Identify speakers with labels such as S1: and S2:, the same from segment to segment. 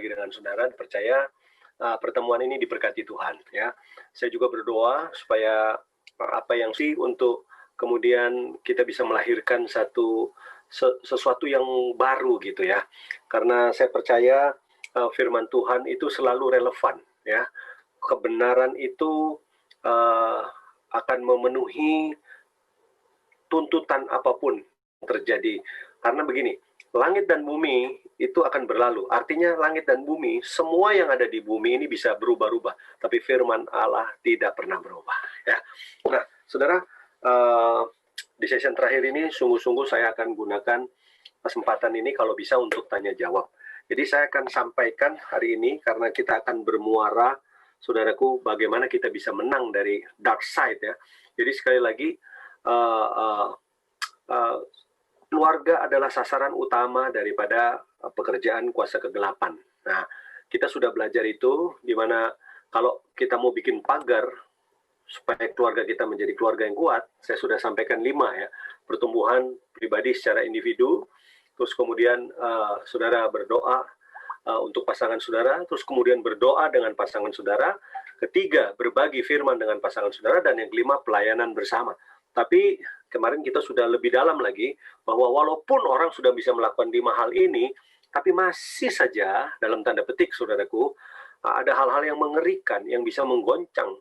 S1: lagi dengan saudara. Percaya pertemuan ini diberkati Tuhan. Ya, saya juga berdoa supaya apa yang sih untuk kemudian kita bisa melahirkan sesuatu yang baru gitu ya. Karena saya percaya firman Tuhan itu selalu relevan ya. Kebenaran itu akan memenuhi tuntutan apapun yang terjadi. Karena begini, langit dan bumi itu akan berlalu. Artinya langit dan bumi, semua yang ada di bumi ini bisa berubah-ubah. Tapi firman Allah tidak pernah berubah. Ya. Nah, saudara, di sesi terakhir ini sungguh-sungguh saya akan gunakan kesempatan ini kalau bisa untuk tanya jawab. Jadi saya akan sampaikan hari ini karena kita akan bermuara, saudaraku, bagaimana kita bisa menang dari dark side ya. Jadi sekali lagi, keluarga adalah sasaran utama daripada pekerjaan kuasa kegelapan. Nah, kita sudah belajar itu, di mana kalau kita mau bikin pagar supaya keluarga kita menjadi keluarga yang kuat, saya sudah sampaikan 5 ya, pertumbuhan pribadi secara individu, terus kemudian saudara berdoa untuk pasangan saudara, terus kemudian berdoa dengan pasangan saudara, ketiga berbagi firman dengan pasangan saudara, dan yang kelima pelayanan bersama. Tapi kemarin kita sudah lebih dalam lagi bahwa walaupun orang sudah bisa melakukan 5 hal ini, tapi masih saja dalam tanda petik saudaraku ada hal-hal yang mengerikan yang bisa menggoncang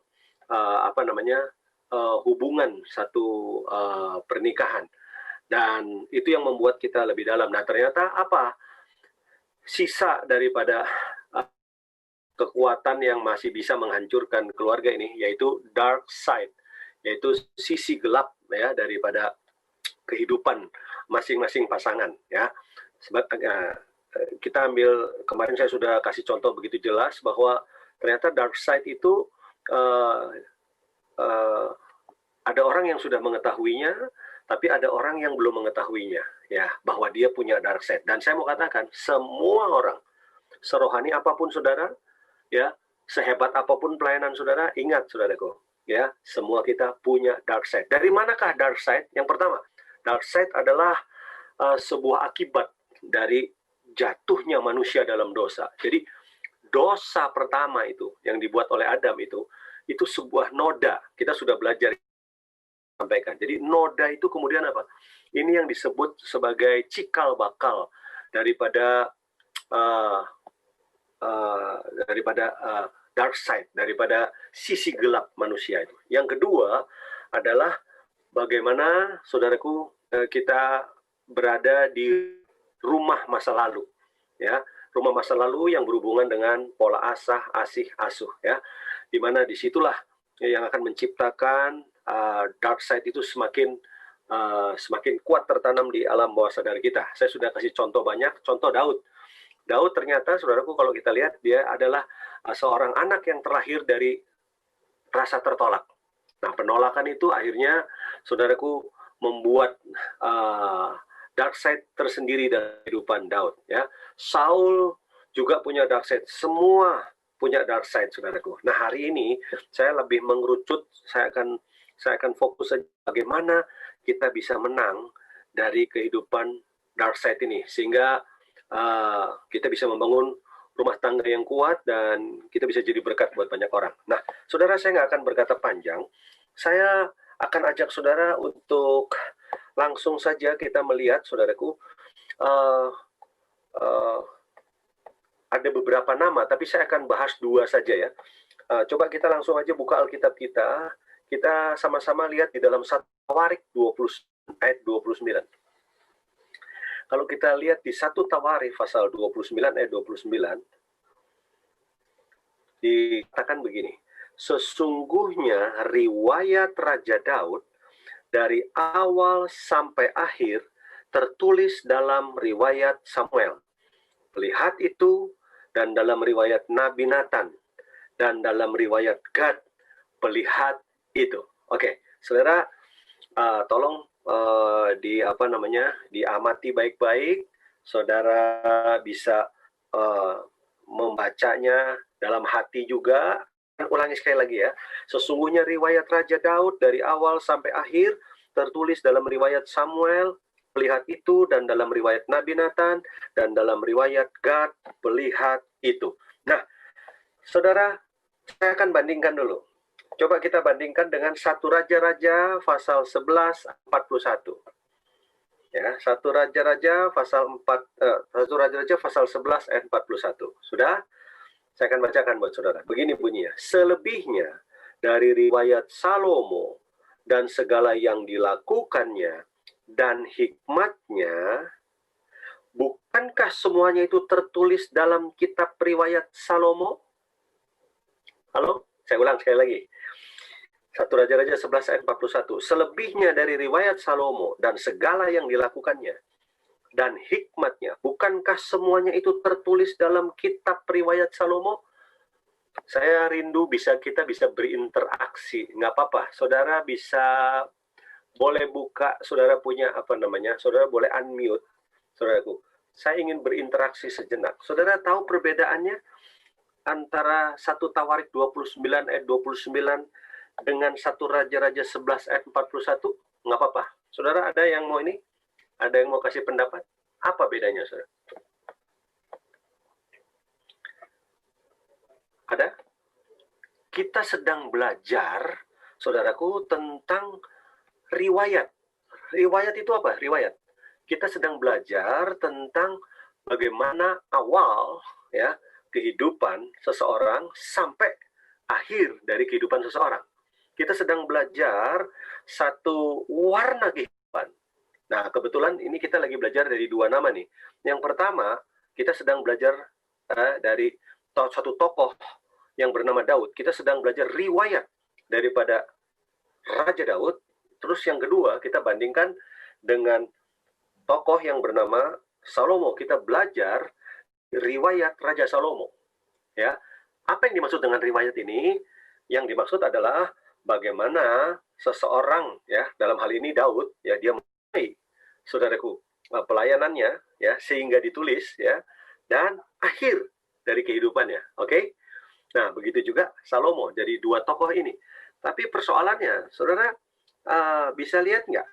S1: hubungan satu pernikahan. Dan itu yang membuat kita lebih dalam. Nah, ternyata apa? Sisa daripada kekuatan yang masih bisa menghancurkan keluarga ini, yaitu dark side, yaitu sisi gelap ya daripada kehidupan masing-masing pasangan ya. Sebab kita ambil, kemarin saya sudah kasih contoh begitu jelas bahwa ternyata dark side itu ada orang yang sudah mengetahuinya, tapi ada orang yang belum mengetahuinya ya, bahwa dia punya dark side. Dan saya mau katakan, semua orang, serohani apapun saudara ya, sehebat apapun pelayanan saudara, ingat saudaraku ya, semua kita punya dark side. Dari manakah dark side? Yang pertama, dark side adalah sebuah akibat dari jatuhnya manusia dalam dosa. Jadi dosa pertama itu yang dibuat oleh Adam itu sebuah noda. Kita sudah belajar sampaikan. Jadi noda itu kemudian apa? Ini yang disebut sebagai cikal bakal daripada dark side, daripada sisi gelap manusia itu. Yang kedua adalah bagaimana saudaraku kita berada di rumah masa lalu, ya, rumah masa lalu yang berhubungan dengan pola asah, asih, asuh, ya, dimana disitulah yang akan menciptakan dark side itu semakin kuat tertanam di alam bawah sadar kita. Saya sudah kasih contoh banyak, contoh Daud. Daud ternyata, saudaraku, kalau kita lihat dia adalah seorang anak yang terlahir dari rasa tertolak. Nah, penolakan itu akhirnya, saudaraku, membuat dark side tersendiri dalam kehidupan Daud. Ya, Saul juga punya dark side. Semua punya dark side, saudaraku. Nah, hari ini saya lebih mengerucut. Saya akan fokus saja bagaimana kita bisa menang dari kehidupan dark side ini, sehingga kita bisa membangun rumah tangga yang kuat dan kita bisa jadi berkat buat banyak orang. Nah, saudara, saya nggak akan berkata panjang. Saya akan ajak saudara untuk langsung saja kita melihat, saudaraku, ada beberapa nama, tapi saya akan bahas 2 saja ya. Coba kita langsung aja buka Alkitab kita. Kita sama-sama lihat di dalam 1 Tawarik 20 ayat 29. Kalau kita lihat di 1 Tawarik pasal 29 ayat 29, dikatakan begini, sesungguhnya riwayat Raja Daud dari awal sampai akhir tertulis dalam riwayat Samuel, lihat itu, dan dalam riwayat Nabi Nathan, dan dalam riwayat Gad, pelihat itu. Oke, saudara, tolong diamati baik-baik. Saudara bisa membacanya dalam hati juga. Ulangi sekali lagi ya. Sesungguhnya riwayat Raja Daud dari awal sampai akhir tertulis dalam riwayat Samuel, pelihat itu, dan dalam riwayat Nabi Nathan, dan dalam riwayat Gad, pelihat itu. Nah, saudara, saya akan bandingkan dulu. Coba kita bandingkan dengan 1 Raja-Raja pasal 11:41. Ya, 1 Raja-Raja pasal 1 Raja-Raja pasal 11 ayat 41. Sudah? Saya akan bacakan buat saudara. Begini bunyinya. Selebihnya dari riwayat Salomo dan segala yang dilakukannya dan hikmatnya, bukankah semuanya itu tertulis dalam kitab riwayat Salomo? Halo? Saya ulang sekali lagi. 1 Raja-Raja 11 ayat 41. Selebihnya dari riwayat Salomo dan segala yang dilakukannya dan hikmatnya, bukankah semuanya itu tertulis dalam kitab riwayat Salomo? Saya rindu kita bisa berinteraksi. Nggak apa-apa, saudara bisa, boleh buka, saudara punya saudara boleh unmute, saudaraku. Saya ingin berinteraksi sejenak. Saudara tahu perbedaannya antara 1 Tawarik 29 ayat 29 dengan 1 Raja-Raja 11 ayat 41? Nggak apa-apa. Saudara ada yang mau ini? Ada yang mau kasih pendapat? Apa bedanya, saudara? Ada? Kita sedang belajar, saudaraku, tentang riwayat. Riwayat itu apa? Riwayat. Kita sedang belajar tentang bagaimana awal ya kehidupan seseorang sampai akhir dari kehidupan seseorang. Kita sedang belajar satu warna kehidupan. Nah, kebetulan ini kita lagi belajar dari 2 nama nih. Yang pertama, kita sedang belajar dari satu tokoh yang bernama Daud. Kita sedang belajar riwayat daripada Raja Daud. Terus yang kedua, kita bandingkan dengan tokoh yang bernama Salomo. Kita belajar riwayat Raja Salomo. Ya, apa yang dimaksud dengan riwayat ini? Yang dimaksud adalah bagaimana seseorang, ya, dalam hal ini Daud, ya, dia mulai, saudaraku, pelayanannya, ya, sehingga ditulis, ya, dan akhir dari kehidupannya. Oke? Nah, begitu juga Salomo dari 2 tokoh ini. Tapi persoalannya, saudara bisa lihat nggak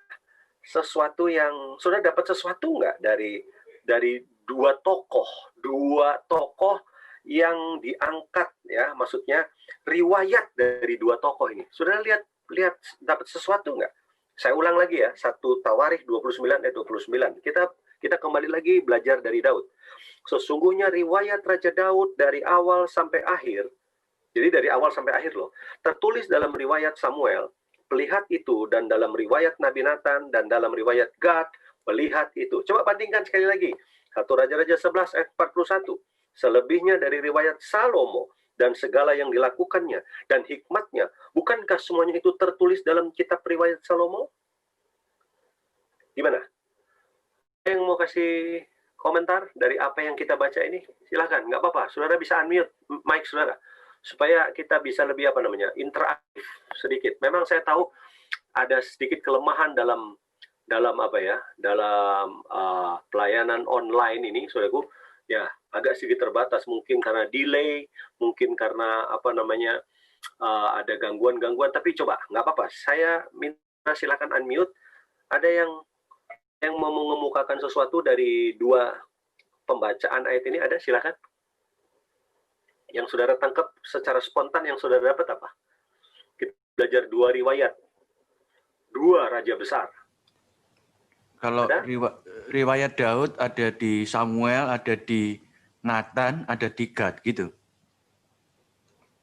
S1: sesuatu yang saudara dapat sesuatu nggak dari 2 tokoh yang diangkat, ya, maksudnya riwayat dari 2 tokoh ini. Saudara lihat dapat sesuatu nggak? Saya ulang lagi ya, 1 Tawarikh 29 ayat 29. Kita kembali lagi belajar dari Daud. Sesungguhnya riwayat Raja Daud dari awal sampai akhir, jadi dari awal sampai akhir loh, tertulis dalam riwayat Samuel, melihat itu, dan dalam riwayat Nabi Nathan, dan dalam riwayat Gad, melihat itu. Coba bandingkan sekali lagi. 1 Raja-Raja 11 ayat 41. Selebihnya dari riwayat Salomo dan segala yang dilakukannya dan hikmatnya, bukankah semuanya itu tertulis dalam kitab riwayat Salomo? Gimana? Yang mau kasih komentar dari apa yang kita baca ini? Silahkan, nggak apa-apa. Saudara bisa unmute mic saudara, supaya kita bisa lebih interaktif sedikit. Memang saya tahu ada sedikit kelemahan dalam pelayanan online ini, saudaraku. Ya, agak sedikit terbatas, mungkin karena delay, mungkin karena ada gangguan-gangguan, tapi coba, nggak apa-apa. Saya minta silakan unmute. Ada yang mau mengemukakan sesuatu dari 2 pembacaan ayat ini, ada? Silakan. Yang saudara tangkap secara spontan, yang saudara dapat apa? Kita belajar 2 riwayat, 2 raja besar.
S2: Kalau riwayat Daud ada di Samuel, ada di Nathan, ada di Gad gitu.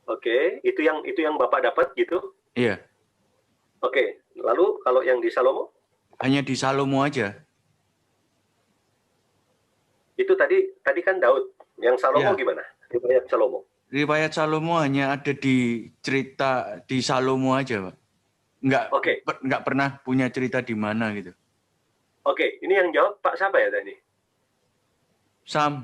S1: Oke, itu yang Bapak dapat gitu?
S2: Iya.
S1: Oke, lalu kalau yang di Salomo?
S2: Hanya di Salomo aja.
S1: Itu tadi kan Daud. Yang Salomo gimana? Riwayat Salomo.
S2: Riwayat Salomo hanya ada di cerita di Salomo aja, Pak. Nggak pernah punya cerita di mana gitu.
S1: Oke, ini yang jawab Pak siapa ya tadi?
S2: Sam.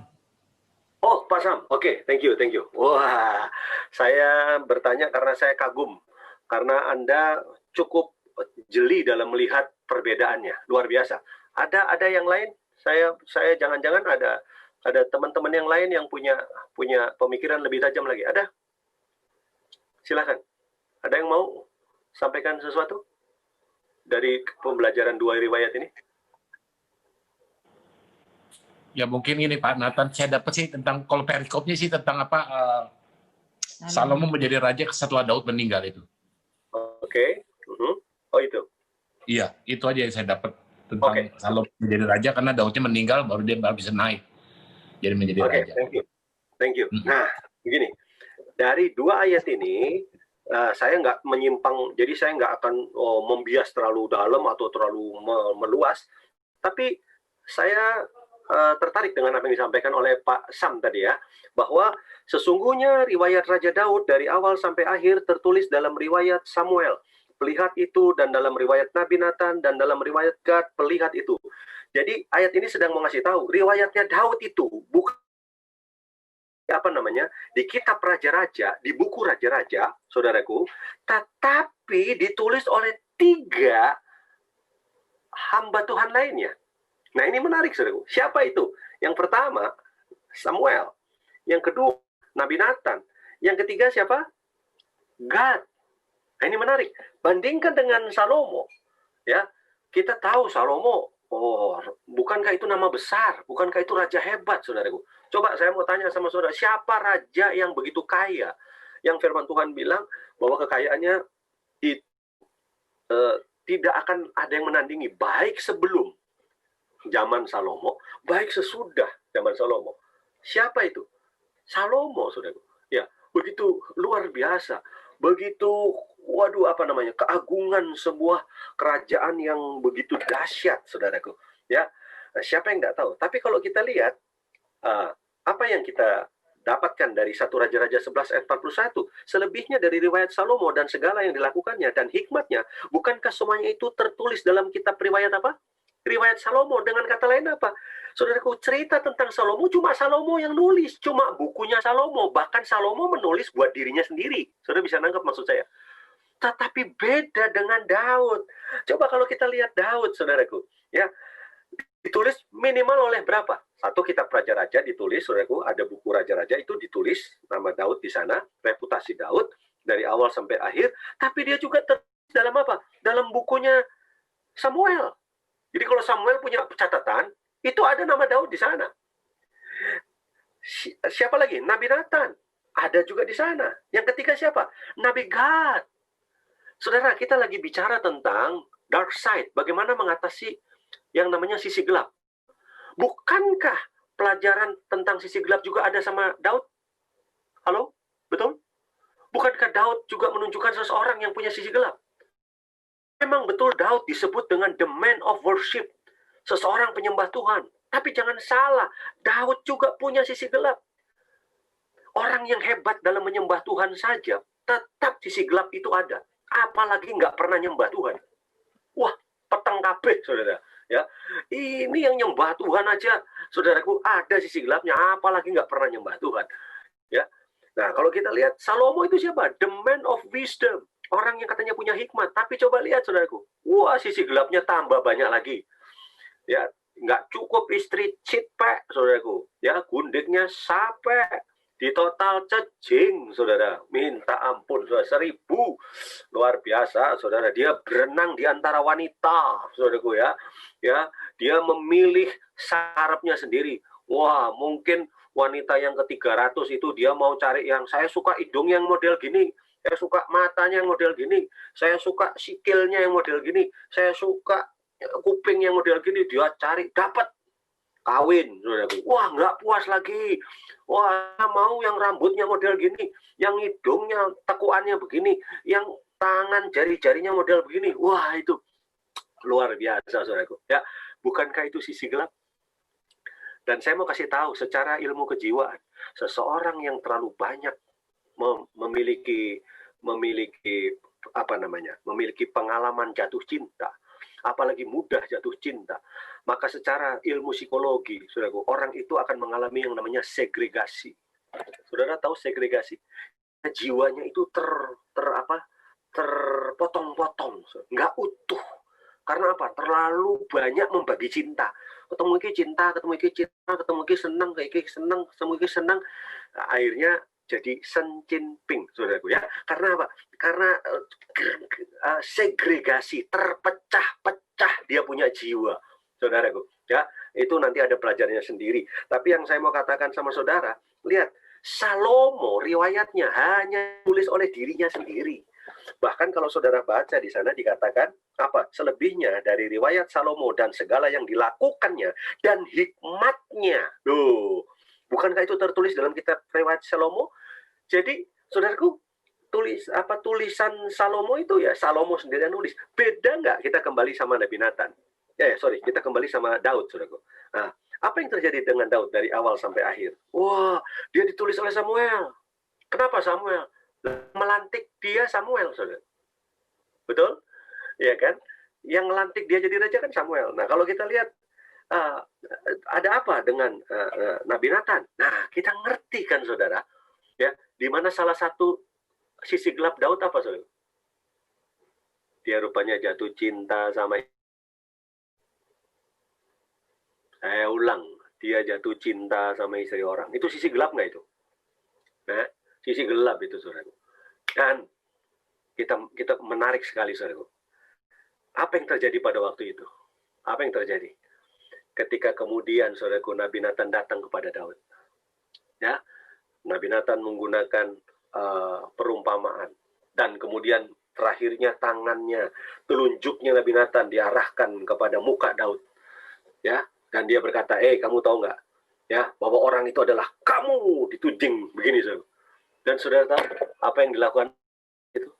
S1: Oh, Pak Sam. Oke, thank you. Wah, saya bertanya karena saya kagum. Karena Anda cukup jeli dalam melihat perbedaannya. Luar biasa. Ada yang lain? Saya jangan-jangan ada teman-teman yang lain yang punya pemikiran lebih tajam lagi. Ada? Silakan. Ada yang mau sampaikan sesuatu dari pembelajaran 2 riwayat ini?
S3: Ya mungkin ini Pak Nathan, saya dapat sih tentang, kalau perikopnya sih tentang apa, Salomo menjadi raja setelah Daud meninggal itu.
S1: Oke. Oh itu.
S3: Iya, itu aja yang saya dapat tentang Salomo menjadi raja, karena Daudnya meninggal baru dia bisa naik jadi menjadi raja.
S1: Thank you. Nah, begini, dari dua ayat ini saya nggak menyimpang, jadi saya nggak akan membias terlalu dalam atau terlalu meluas, tapi saya tertarik dengan apa yang disampaikan oleh Pak Sam tadi ya, bahwa sesungguhnya riwayat Raja Daud dari awal sampai akhir tertulis dalam riwayat Samuel, pelihat itu, dan dalam riwayat Nabi Nathan, dan dalam riwayat Gad, pelihat itu. Jadi ayat ini sedang mengasih tahu riwayatnya Daud itu bukan di kitab Raja-Raja, di buku Raja-Raja, saudaraku, tetapi ditulis oleh 3 hamba Tuhan lainnya. Nah, ini menarik, saudaraku. Siapa itu? Yang pertama, Samuel. Yang kedua, Nabi Nathan. Yang ketiga siapa? Gad. Nah, ini menarik. Bandingkan dengan Salomo. Ya, kita tahu Salomo, bukankah itu nama besar? Bukankah itu raja hebat, saudaraku? Coba saya mau tanya sama saudara, siapa raja yang begitu kaya? Yang firman Tuhan bilang bahwa kekayaannya itu tidak akan ada yang menandingi, baik sebelum zaman Salomo, baik sesudah zaman Salomo. Siapa itu? Salomo, saudaraku. Ya, begitu luar biasa. Begitu, keagungan sebuah kerajaan yang begitu dahsyat, saudaraku. Ya, siapa yang tidak tahu? Tapi kalau kita lihat, apa yang kita dapatkan dari 1 Raja-Raja 11 ayat 41, selebihnya dari riwayat Salomo dan segala yang dilakukannya dan hikmatnya, bukankah semuanya itu tertulis dalam kitab riwayat apa? Riwayat Salomo. Dengan kata lain apa? Saudaraku, cerita tentang Salomo cuma Salomo yang nulis, cuma bukunya Salomo. Bahkan Salomo menulis buat dirinya sendiri. Saudara bisa nangkep maksud saya? Tetapi beda dengan Daud. Coba kalau kita lihat Daud, saudaraku, ya, ditulis minimal oleh berapa? 1 kitab Raja-Raja ditulis, saudaraku, ada buku Raja-Raja itu ditulis nama Daud di sana, reputasi Daud dari awal sampai akhir. Tapi dia juga tertulis dalam apa? Dalam bukunya Samuel. Jadi kalau Samuel punya catatan, itu ada nama Daud di sana. Siapa lagi? Nabi Nathan. Ada juga di sana. Yang ketiga siapa? Nabi Gad. Saudara, kita lagi bicara tentang dark side. Bagaimana mengatasi yang namanya sisi gelap. Bukankah pelajaran tentang sisi gelap juga ada sama Daud? Halo? Betul? Bukankah Daud juga menunjukkan seseorang yang punya sisi gelap? Memang betul Daud disebut dengan the man of worship, seseorang penyembah Tuhan. Tapi jangan salah, Daud juga punya sisi gelap. Orang yang hebat dalam menyembah Tuhan saja, tetap sisi gelap itu ada. Apalagi nggak pernah nyembah Tuhan. Wah, peteng kabeh, saudara. Ya, ini yang nyembah Tuhan aja, saudaraku, ada sisi gelapnya. Apalagi nggak pernah nyembah Tuhan. Ya. Nah, kalau kita lihat Salomo itu siapa? The man of wisdom. Orang yang katanya punya hikmat, tapi coba lihat, saudaraku. Wah, sisi gelapnya tambah banyak lagi. Ya, nggak cukup istri cheat, Pak, saudaraku. Ya, gundiknya sampai di total cejing, saudara. Minta ampun, saudara. 1000. Luar biasa, saudara. Dia berenang di antara wanita, saudaraku ya. Ya, dia memilih sarapnya sendiri. Wah, mungkin wanita yang ke-300 itu dia mau cari yang, saya suka hidung yang model gini. Saya suka matanya yang model gini, saya suka sikilnya yang model gini, saya suka kuping yang model gini, dia cari, dapat, kawin. Wah, nggak puas lagi. Wah, mau yang rambutnya model gini, yang hidungnya, tekuannya begini, yang tangan, jari-jarinya model begini. Wah, itu luar biasa, saudaraku. Ya, bukankah itu sisi gelap? Dan saya mau kasih tahu, secara ilmu kejiwaan, seseorang yang terlalu banyak memiliki pengalaman jatuh cinta, apalagi mudah jatuh cinta, maka secara ilmu psikologi, saudaraku, orang itu akan mengalami yang namanya segregasi. Saudara tahu segregasi? Jiwanya itu terpotong-potong, nggak utuh. Karena apa? Terlalu banyak membagi cinta. Ketemu iki cinta, ketemu iki cinta, ketemu iki senang, kayak iki senang, ketemu iki senang. Nah, akhirnya jadi sencinping, saudaraku ya. Karena apa? Karena segregasi, terpecah-pecah dia punya jiwa, saudaraku ya. itu nanti ada pelajarannya sendiri. Tapi yang saya mau katakan sama saudara, lihat, Salomo riwayatnya hanya tulis oleh dirinya sendiri. Bahkan kalau saudara baca di sana dikatakan apa? Selebihnya dari riwayat Salomo dan segala yang dilakukannya dan hikmatnya. Loh, bukankah itu tertulis dalam kitab riwayat Salomo? Jadi, saudaraku, tulisan Salomo itu ya Salomo sendiri yang nulis. Beda nggak kita kembali sama Nabi Nathan? Kita kembali sama Daud, saudaraku. Nah, apa yang terjadi dengan Daud dari awal sampai akhir? Wah, dia ditulis oleh Samuel. Kenapa Samuel? Melantik dia Samuel, saudara. Betul? Ya kan? Yang melantik dia jadi raja kan Samuel. Nah, kalau kita lihat ada apa dengan Nabi Nathan? Nah, kita ngerti kan, saudara? Ya, di mana salah satu sisi gelap Daud apa, saudara? Dia rupanya jatuh cinta sama. Saya ulang, dia jatuh cinta sama istri orang. Itu sisi gelap nggak itu? Nah, sisi gelap itu, saudara. Dan kita menarik sekali, saudara. Apa yang terjadi pada waktu itu? Apa yang terjadi? Ketika kemudian, saudaraku, Nabi Nathan datang kepada Daud. Ya, Nabi Nathan menggunakan perumpamaan. Dan kemudian terakhirnya tangannya, telunjuknya Nabi Nathan diarahkan kepada muka Daud. Ya, dan dia berkata, kamu tahu nggak? Ya, bahwa orang itu adalah kamu, dituding begini, saudara. Dan saudara tahu apa yang dilakukan itu?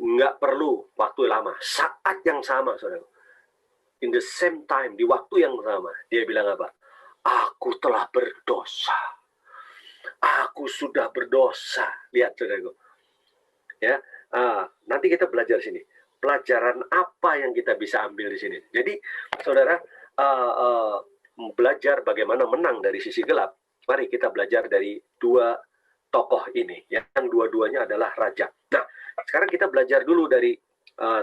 S1: Nggak perlu waktu lama. Saat yang sama, saudara. In the same time, di waktu yang sama, dia bilang apa? Aku telah berdosa. Aku sudah berdosa. Lihat, saudaraku. Ya, nanti kita belajar sini. Pelajaran apa yang kita bisa ambil di sini? Jadi, saudara, belajar bagaimana menang dari sisi gelap. Mari kita belajar dari dua tokoh ini, yang dua-duanya adalah raja. Nah, sekarang kita belajar dulu dari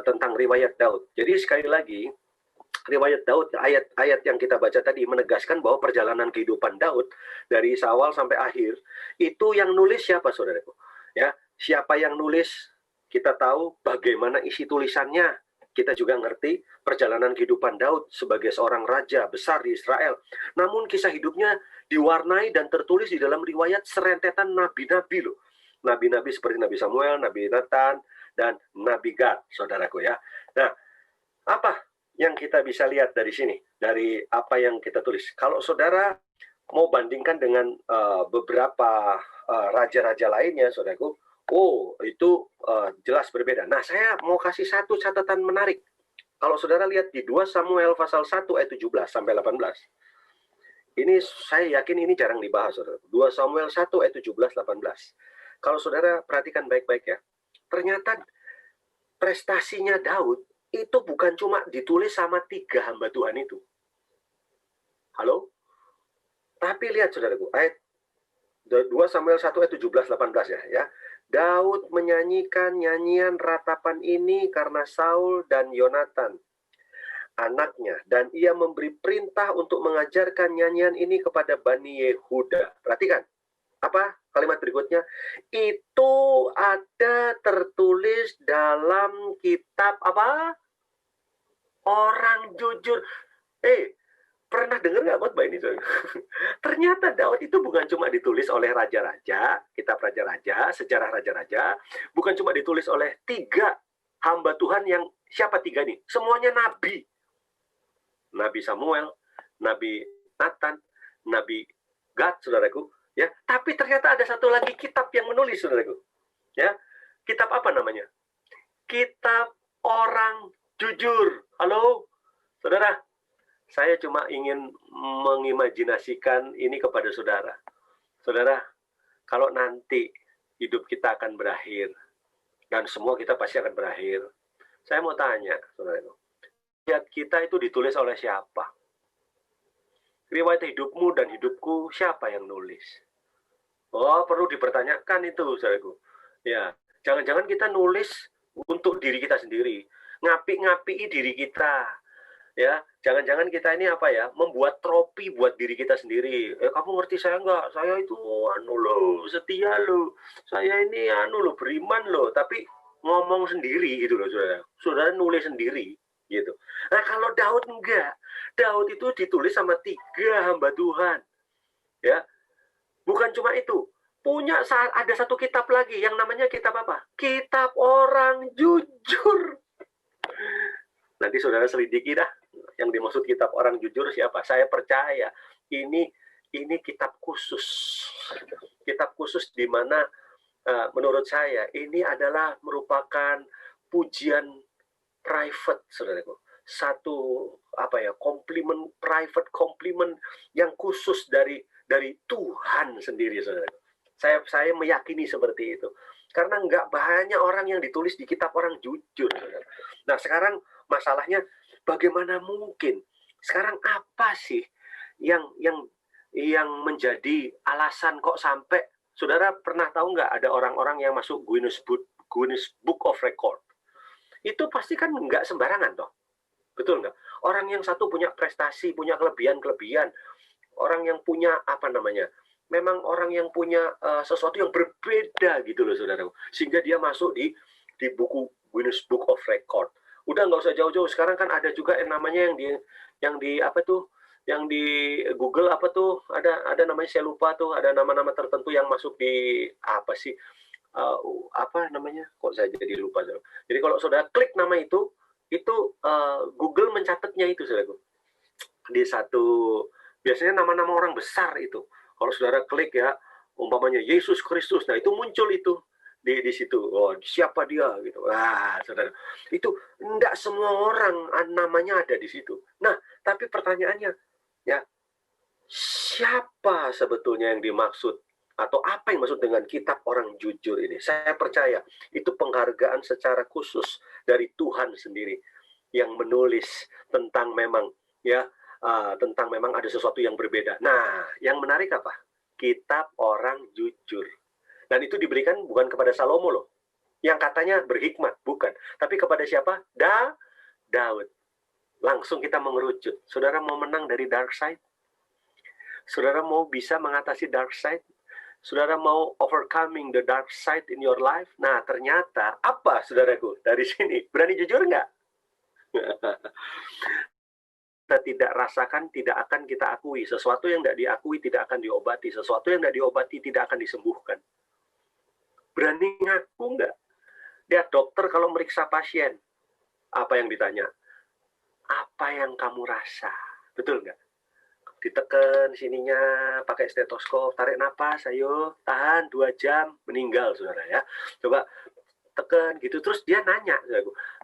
S1: tentang riwayat Daud. Jadi sekali lagi, riwayat Daud, ayat-ayat yang kita baca tadi menegaskan bahwa perjalanan kehidupan Daud dari awal sampai akhir, itu yang nulis siapa, saudaraku? Ya, siapa yang nulis? Kita tahu bagaimana isi tulisannya. Kita juga ngerti perjalanan kehidupan Daud sebagai seorang raja besar di Israel. Namun kisah hidupnya diwarnai dan tertulis di dalam riwayat serentetan nabi-nabi loh. Nabi-nabi seperti Nabi Samuel, Nabi Nathan, dan Nabi Gad, saudaraku ya. Nah, apa yang kita bisa lihat dari sini? Dari apa yang kita tulis. Kalau saudara mau bandingkan dengan beberapa raja-raja lainnya, saudaraku, itu jelas berbeda. Nah, saya mau kasih satu catatan menarik. Kalau saudara lihat di 2 Samuel pasal 1 ayat 17 sampai 18. Ini saya yakin ini jarang dibahas, saudara. 2 Samuel 1 ayat 17 18. Kalau saudara perhatikan baik-baik ya. Ternyata prestasinya Daud itu bukan cuma ditulis sama 3 hamba Tuhan itu. Halo? Tapi lihat, saudaraku, ayat 2 Samuel 1 ayat 17 18 ya. Daud menyanyikan nyanyian ratapan ini karena Saul dan Yonatan, anaknya, dan ia memberi perintah untuk mengajarkan nyanyian ini kepada Bani Yehuda. Perhatikan, apa kalimat berikutnya? Itu ada tertulis dalam kitab apa? Orang jujur. Pernah dengar nggak khotbah ini? Ternyata Daud itu bukan cuma ditulis oleh raja-raja, kitab raja-raja, sejarah raja-raja, bukan cuma ditulis oleh 3 hamba Tuhan yang siapa 3 nih? Semuanya nabi. Nabi Samuel, Nabi Nathan, Nabi Gad, saudaraku. Ya, tapi ternyata ada satu lagi kitab yang menulis, saudaraku. Ya, kitab apa namanya? Kitab Orang Jujur. Halo, saudara. Saya cuma ingin mengimajinasikan ini kepada saudara. Saudara, kalau nanti hidup kita akan berakhir, dan semua kita pasti akan berakhir, saya mau tanya, saudara, riwayat kita itu ditulis oleh siapa? Riwayat hidupmu dan hidupku, siapa yang nulis? Perlu dipertanyakan itu, saudaraku. Ya, jangan-jangan kita nulis untuk diri kita sendiri, ngapi-ngapi diri kita. Ya, jangan-jangan kita ini apa ya, membuat tropi buat diri kita sendiri. Kamu ngerti saya nggak? Saya itu setia loh. Saya ini beriman loh. Tapi ngomong sendiri gitu loh, saudara. Saudara nulis sendiri gitu. Nah, kalau Daud enggak. Daud itu ditulis sama 3 hamba Tuhan. Ya. Bukan cuma itu. Ada satu kitab lagi yang namanya kitab apa? Kitab Orang Jujur. Nanti saudara selidiki dah. Yang dimaksud kitab Orang Jujur siapa? Saya percaya ini kitab khusus. Kitab khusus di mana menurut saya ini adalah merupakan pujian private, saudaraku. Satu private compliment yang khusus dari Tuhan sendiri, saudaraku. Saya meyakini seperti itu. Karena nggak banyak orang yang ditulis di kitab Orang Jujur. Saudara. Nah, sekarang masalahnya bagaimana mungkin? Sekarang apa sih yang menjadi alasan kok sampai saudara pernah tahu nggak ada orang-orang yang masuk Guinness Book of Record? Itu pasti kan nggak sembarangan toh. Betul nggak? Orang yang satu punya prestasi, punya kelebihan. Orang yang punya memang orang yang punya sesuatu yang berbeda gitu loh saudara. Sehingga dia masuk di buku Guinness Book of Record. Udah nggak usah jauh-jauh. Sekarang kan ada juga yang namanya yang di Google ada namanya, saya lupa tuh, ada nama-nama tertentu yang masuk di kok saya jadi lupa. Jadi kalau saudara klik nama itu Google mencatatnya itu, saudaraku. Di biasanya nama-nama orang besar itu. Kalau saudara klik ya, umpamanya Yesus Kristus, nah itu muncul itu di situ. Oh, siapa dia gitu. Saudara, itu enggak semua orang namanya ada di situ. Nah, tapi pertanyaannya ya, siapa sebetulnya yang dimaksud? Atau apa yang maksud dengan kitab Orang Jujur ini? Saya percaya itu penghargaan secara khusus dari Tuhan sendiri yang menulis tentang memang ada sesuatu yang berbeda. Nah, yang menarik apa? Kitab Orang Jujur. Dan itu diberikan bukan kepada Salomo loh, yang katanya berhikmat, bukan. Tapi kepada siapa? Daud. Langsung kita mengerucut. Saudara mau menang dari dark side? Saudara mau bisa mengatasi dark side? Saudara mau overcoming the dark side in your life? Nah, ternyata apa, saudaraku, dari sini? Berani jujur nggak? Kita tidak rasakan, tidak akan kita akui. Sesuatu yang tidak diakui tidak akan diobati. Sesuatu yang tidak diobati tidak akan disembuhkan. Berani ngaku nggak? Lihat dokter kalau meriksa pasien, apa yang ditanya? Apa yang kamu rasa? Betul nggak? Ditekan sininya pakai stetoskop, tarik napas, ayo tahan 2 jam, meninggal saudara ya. Coba tekan gitu, terus dia nanya,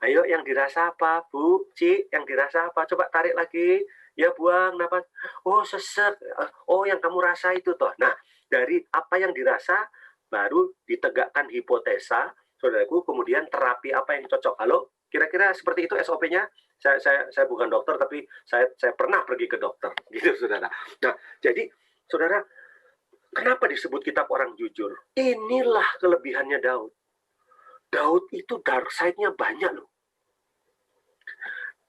S1: ayo yang dirasa apa Bu, Ci, yang dirasa apa? Coba tarik lagi, ya buang napas. Oh sesek, oh yang kamu rasa itu toh. Nah, dari apa yang dirasa baru ditegakkan hipotesa, saudaraku, kemudian terapi apa yang cocok. Halo, kira-kira seperti itu SOP-nya? Saya bukan dokter, tapi saya pernah pergi ke dokter, gitu saudara. Nah, jadi saudara, kenapa disebut kitab Orang Jujur? Inilah kelebihannya Daud. Daud itu dark side-nya banyak loh.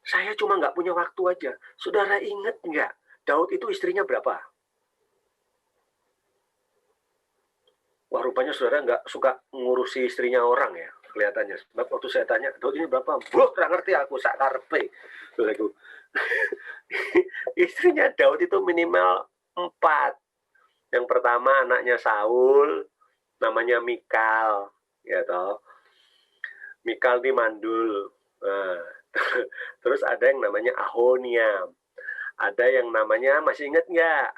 S1: Saya cuma nggak punya waktu aja. Saudara ingat nggak? Daud itu istrinya berapa? Wah, rupanya saudara nggak suka ngurusi istrinya orang ya. Kelihatannya. Sebab waktu saya tanya, Daud ini berapa? Nggak ngerti aku, sakarpe. Istrinya Daud itu minimal 4. Yang pertama anaknya Saul, namanya Mikal. Ya toh. Mikal ini mandul. Nah, terus ada yang namanya Ahoniam. Ada yang namanya, masih ingat nggak?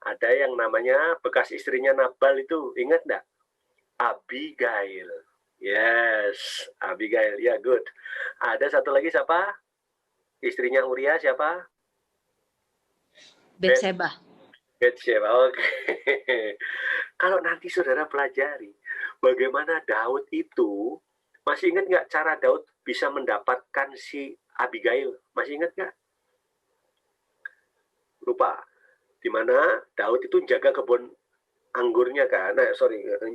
S1: Ada yang namanya bekas istrinya Nabal itu, ingat nggak? Abigail. Yes, Abigail. Ya, good. Ada satu lagi siapa? Istrinya Uria siapa?
S4: Betseba.
S1: Oke. Kalau nanti saudara pelajari bagaimana Daud itu, masih ingat nggak cara Daud bisa mendapatkan si Abigail? Masih ingat nggak? Lupa. Di mana Daud itu jaga kebun anggurnya kan,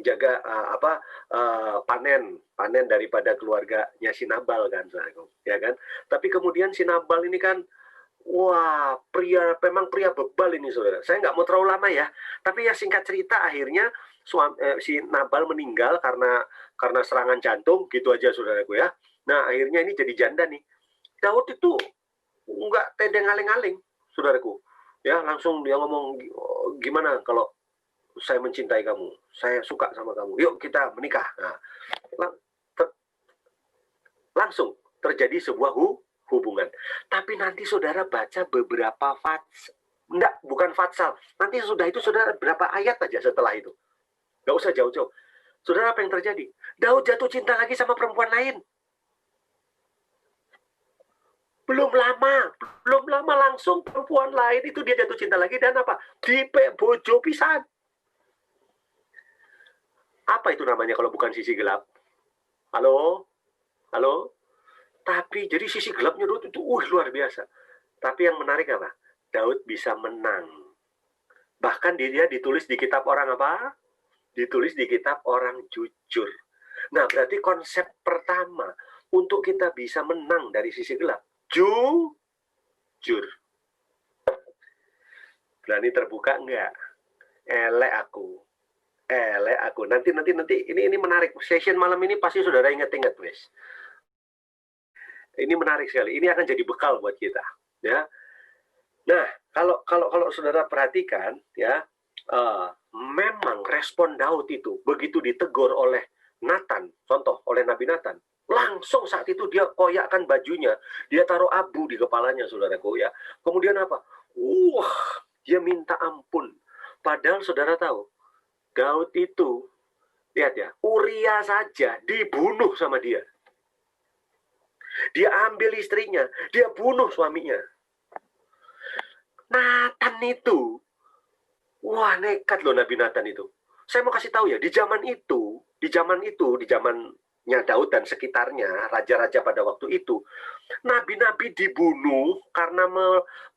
S1: jaga panen daripada keluarganya si Nabal kan, ya kan. Tapi kemudian si Nabal ini kan, wah, memang pria bebal ini saudara. Saya nggak mau terlalu lama ya, tapi ya singkat cerita akhirnya si Nabal meninggal karena serangan jantung gitu aja saudaraku ya. Nah akhirnya ini jadi janda nih. Daud itu nggak tedeng aling-aling, saudaraku. Ya, langsung dia ngomong, gimana kalau saya mencintai kamu, saya suka sama kamu, yuk kita menikah. Nah, langsung terjadi sebuah hubungan. Tapi nanti saudara baca beberapa bukan fatsal. Nanti sudah itu saudara berapa ayat aja setelah itu. Nggak usah jauh-jauh. Saudara, apa yang terjadi? Daud jatuh cinta lagi sama perempuan lain. Belum lama langsung perempuan lain itu dia jatuh cinta lagi, dan apa? Dipek bojo pisan. Apa itu namanya kalau bukan sisi gelap? Halo? Tapi jadi sisi gelapnya Daud itu luar biasa. Tapi yang menarik apa? Daud bisa menang. Bahkan dia ditulis di kitab orang apa? Ditulis di kitab orang jujur. Nah, berarti konsep pertama untuk kita bisa menang dari sisi gelap, jujur. Berani terbuka enggak? Elek aku. Nanti ini menarik. Session malam ini pasti saudara ingat-ingat, wes. Ini menarik sekali. Ini akan jadi bekal buat kita, ya. Nah, kalau saudara perhatikan, ya, memang respon Daud itu begitu ditegur oleh Nathan, contoh oleh Nabi Nathan, langsung saat itu dia koyakkan bajunya, dia taruh abu di kepalanya, saudaraku, ya. Kemudian apa? Dia minta ampun. Padahal saudara tahu, Daud itu, lihat ya, Uria saja dibunuh sama dia. Dia ambil istrinya, dia bunuh suaminya. Nathan itu, nekat loh Nabi Nathan itu. Saya mau kasih tahu ya, di zamannya Daud dan sekitarnya, raja-raja pada waktu itu, nabi-nabi dibunuh karena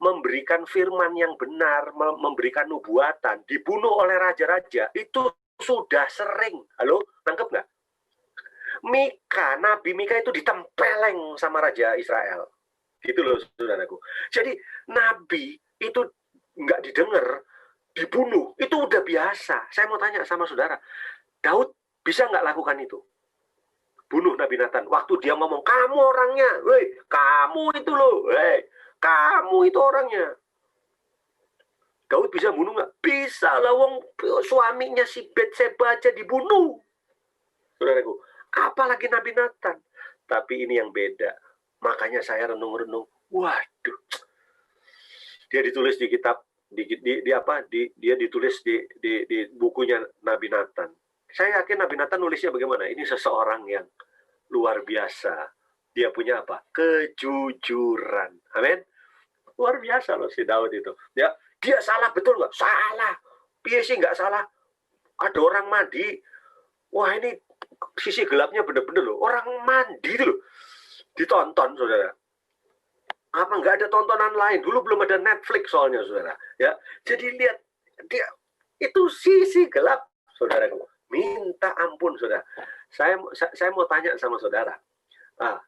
S1: memberikan firman yang benar, memberikan nubuatan, dibunuh oleh raja-raja, itu sudah sering. Halo, nangkep nggak? Nabi Mika itu ditempeleng sama Raja Israel. Gitu loh, saudaraku. Jadi, nabi itu nggak didengar, dibunuh, itu udah biasa. Saya mau tanya sama saudara, Daud bisa nggak lakukan itu? Bunuh Nabi Nathan. Waktu dia ngomong, kamu orangnya, weh, kamu itu loh, weh, kamu itu orangnya. Daud bisa bunuh nggak? Bisa lah, wong suaminya si Betseba aja dibunuh. Saudaraku, apalagi Nabi Nathan. Tapi ini yang beda. Makanya saya renung-renung. Waduh. Dia ditulis di kitab, dia ditulis di bukunya Nabi Nathan. Saya yakin Nabi Nathan nulisnya bagaimana? Ini seseorang yang luar biasa. Dia punya apa? Kejujuran. Amin. Luar biasa loh si Daud itu. Ya, dia salah betul nggak? Salah. Piye sih nggak salah? Ada orang mandi. Wah, ini sisi gelapnya bener-bener loh. Orang mandi itu loh. Ditonton, saudara. Apa nggak ada tontonan lain? Dulu belum ada Netflix soalnya, saudara. Ya, jadi lihat dia itu sisi gelap, saudara. Minta ampun, saudara. Saya mau tanya sama saudara.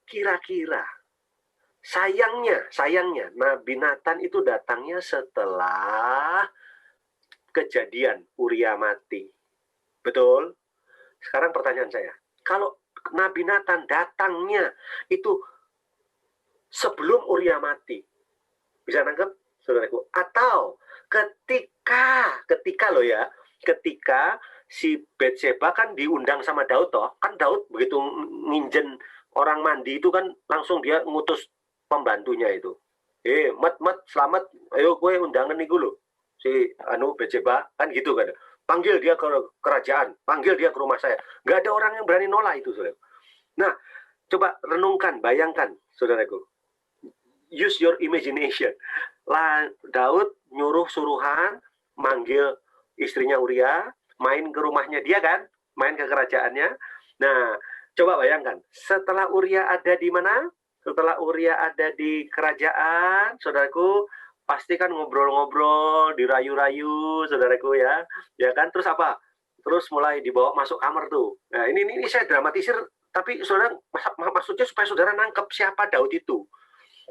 S1: Kira-kira sayangnya Nabi Nathan itu datangnya setelah kejadian Uria mati. Betul? Sekarang pertanyaan saya, kalau Nabi Nathan datangnya itu sebelum Uria mati, bisa nangkep, saudaraku? Atau ketika loh ya, ketika si Betseba kan diundang sama Daud toh, kan Daud begitu nginjen orang mandi itu kan langsung dia ngutus pembantunya itu. Mat, selamat, ayo gue undangan nih gue si Betseba kan gitu kan. Panggil dia ke kerajaan, panggil dia ke rumah saya. Nggak ada orang yang berani nolak itu, saudara. Nah, coba renungkan, bayangkan, saudaraku. Use your imagination. Daud nyuruh suruhan, manggil istrinya Uria, main ke rumahnya dia kan, main ke kerajaannya. Nah, coba bayangkan, setelah Uria ada di mana? Setelah Uria ada di kerajaan, saudaraku, pasti kan ngobrol-ngobrol, dirayu-rayu, saudaraku ya. Ya kan, terus apa? Terus mulai dibawa masuk kamar tuh. Nah, ini saya dramatisir, tapi saudara, maksudnya supaya saudara nangkep siapa Daud itu.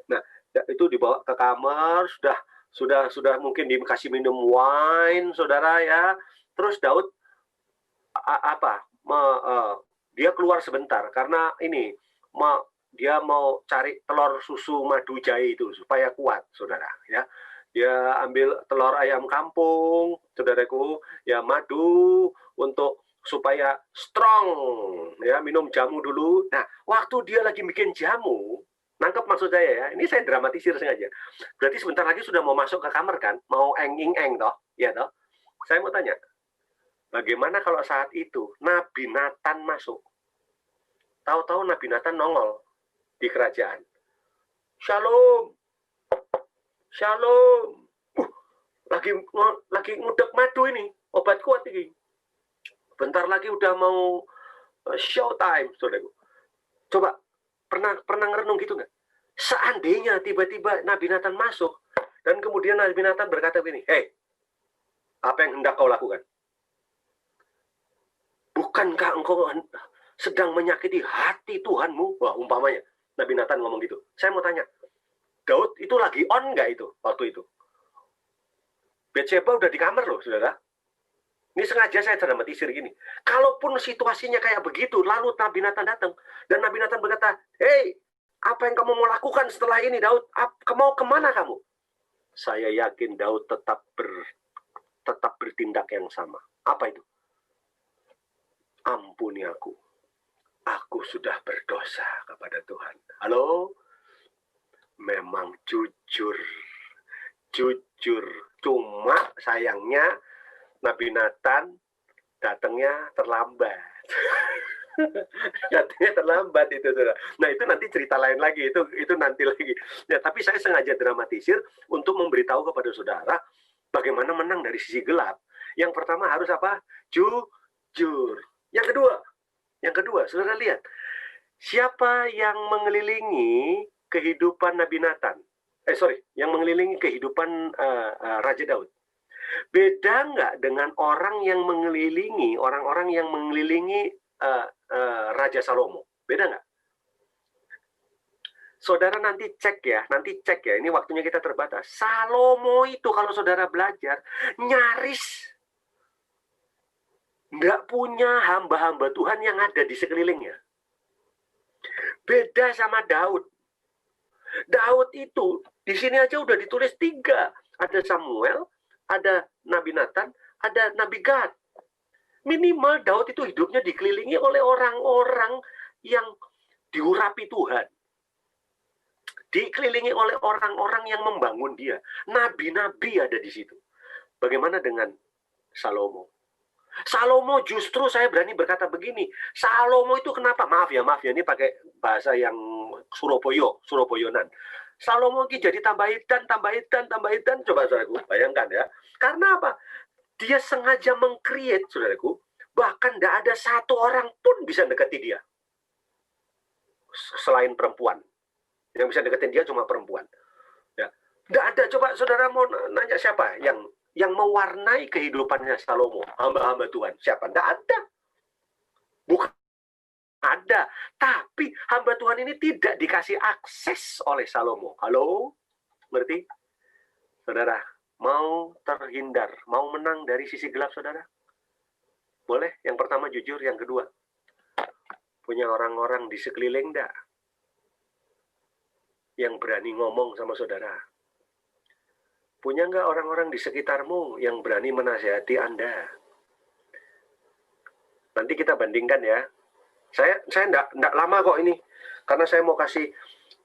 S1: Nah, itu dibawa ke kamar, sudah mungkin dikasih minum wine, saudara ya. Terus Daud dia keluar sebentar karena ini dia mau cari telur susu madu jahe itu supaya kuat, saudara. Ya, dia ambil telur ayam kampung, saudaraku, ya madu untuk supaya strong, ya minum jamu dulu. Nah, waktu dia lagi bikin jamu, nangkep maksud saya ya, ini saya dramatisir sengaja. Berarti sebentar lagi sudah mau masuk ke kamar kan, mau eng-eng toh, ya toh. Saya mau tanya, bagaimana kalau saat itu Nabi Nathan masuk? Tahu-tahu Nabi Nathan nongol di kerajaan. Shalom, shalom. Lagi ngudek madu ini, obat kuat ini. Bentar lagi udah mau show time, saudaraku. Coba pernah ngerenung gitu nggak? Seandainya tiba-tiba Nabi Nathan masuk dan kemudian Nabi Nathan berkata begini, "Hei, apa yang hendak kau lakukan? Bukankah engkau sedang menyakiti hati Tuhanmu?" Wah, umpamanya Nabi Nathan ngomong gitu. Saya mau tanya, Daud itu lagi on nggak itu waktu itu? Bathsheba udah di kamar loh, saudara. Ini sengaja saya dramatisir gini. Kalaupun situasinya kayak begitu, lalu Nabi Nathan datang dan Nabi Nathan berkata, "Hei, apa yang kamu mau lakukan setelah ini, Daud? Mau kemana kamu?" Saya yakin Daud tetap bertindak yang sama. Apa itu? Ampuni aku. Aku sudah berdosa kepada Tuhan. Halo? Memang jujur. Cuma sayangnya Nabi Nathan datangnya terlambat. Datangnya terlambat itu, saudara. Nah, itu nanti cerita lain lagi. Itu nanti lagi. Ya, tapi saya sengaja dramatisir untuk memberitahu kepada saudara bagaimana menang dari sisi gelap. Yang pertama harus apa? Jujur. Yang kedua, saudara lihat. Siapa yang mengelilingi kehidupan Nabi Nathan? Yang mengelilingi kehidupan Raja Daud. Beda nggak dengan orang-orang yang mengelilingi Raja Salomo? Beda nggak? Saudara nanti cek ya, ini waktunya kita terbatas. Salomo itu kalau saudara belajar, nyaris nggak punya hamba-hamba Tuhan yang ada di sekelilingnya. Beda sama Daud. Daud itu di sini aja udah ditulis 3. Ada Samuel, ada Nabi Nathan, ada Nabi Gad. Minimal Daud itu hidupnya dikelilingi oleh orang-orang yang diurapi Tuhan. Dikelilingi oleh orang-orang yang membangun dia. Nabi-nabi ada di situ. Bagaimana dengan Salomo? Salomo justru saya berani berkata begini. Salomo itu kenapa? Maaf ya, ini pakai bahasa yang Suraboyonan. Salomo ini jadi tambah edan. Coba saudaraku, bayangkan ya. Karena apa? Dia sengaja meng-create, saudaraku, bahkan tidak ada satu orang pun bisa dekati dia. Selain perempuan. Yang bisa deketin dia cuma perempuan. Ya. Tidak ada. Coba saudara mau nanya siapa yang mewarnai kehidupannya Salomo, hamba-hamba Tuhan. Siapa? Tidak ada. Bukan ada. Tapi hamba Tuhan ini tidak dikasih akses oleh Salomo. Halo? Ngerti? Saudara, mau terhindar, mau menang dari sisi gelap, saudara? Boleh? Yang pertama jujur, yang kedua. Punya orang-orang di sekeliling enggak? Yang berani ngomong sama saudara? Punya nggak orang-orang di sekitarmu yang berani menasihati Anda? Nanti kita bandingkan ya. Saya nggak lama kok ini, karena saya mau kasih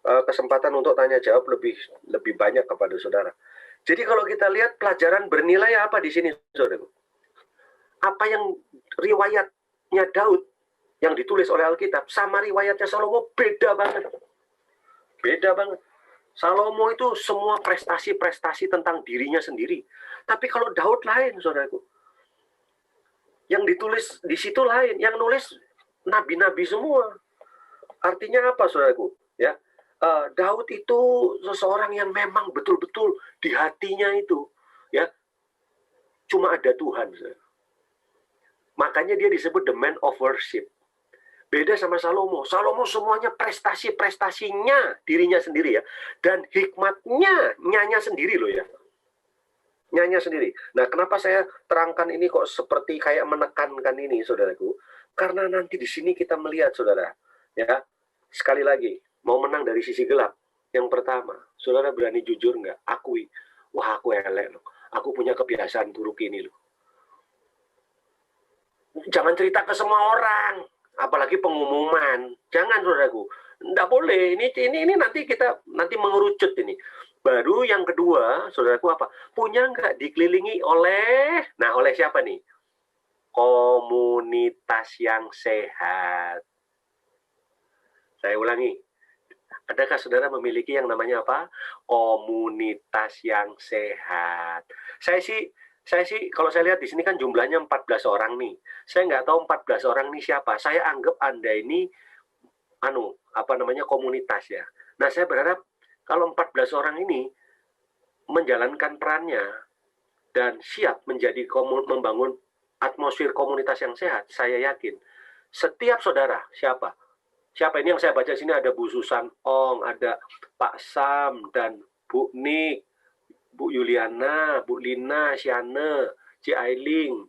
S1: kesempatan untuk tanya jawab lebih banyak kepada saudara. Jadi kalau kita lihat pelajaran bernilai apa di sini, saudara? Apa yang riwayatnya Daud yang ditulis oleh Alkitab sama riwayatnya Salomo beda banget. Beda banget. Salomo itu semua prestasi-prestasi tentang dirinya sendiri. Tapi kalau Daud lain, saudaraku. Yang ditulis di situ lain. Yang nulis nabi-nabi semua. Artinya apa, saudaraku? Ya, Daud itu seseorang yang memang betul-betul di hatinya itu, ya, cuma ada Tuhan. Saudara. Makanya dia disebut the man of worship. Beda sama Salomo. Salomo semuanya prestasi-prestasinya dirinya sendiri ya. Dan hikmatnya nyanya sendiri loh ya. Nyanya sendiri. Nah, kenapa saya terangkan ini kok seperti kayak menekankan ini, saudaraku? Karena nanti di sini kita melihat, saudara. Ya, sekali lagi. mau menang dari sisi gelap, yang pertama, saudara berani jujur nggak? Akui, wah aku elek loh, aku punya kebiasaan buruk ini loh. Jangan cerita ke semua orang, apalagi pengumuman. Jangan, saudaraku. Nggak boleh. Ini nanti kita mengerucut ini. Baru yang kedua, saudaraku apa? Punya nggak dikelilingi oleh, nah oleh siapa nih? Komunitas yang sehat. Saya ulangi. Adakah saudara memiliki yang namanya apa? Komunitas yang sehat. Saya sih kalau saya lihat di sini kan jumlahnya 14 orang nih. Saya nggak tahu 14 orang ini siapa. Saya anggap Anda ini komunitas ya. Nah, saya berharap kalau 14 orang ini menjalankan perannya dan siap menjadi membangun atmosfer komunitas yang sehat, saya yakin setiap saudara siapa ini yang saya baca sini, ada Bu Susan Ong, ada Pak Sam dan Bu Nik, Bu Yuliana, Bu Lina, Siana, Ci Ailing,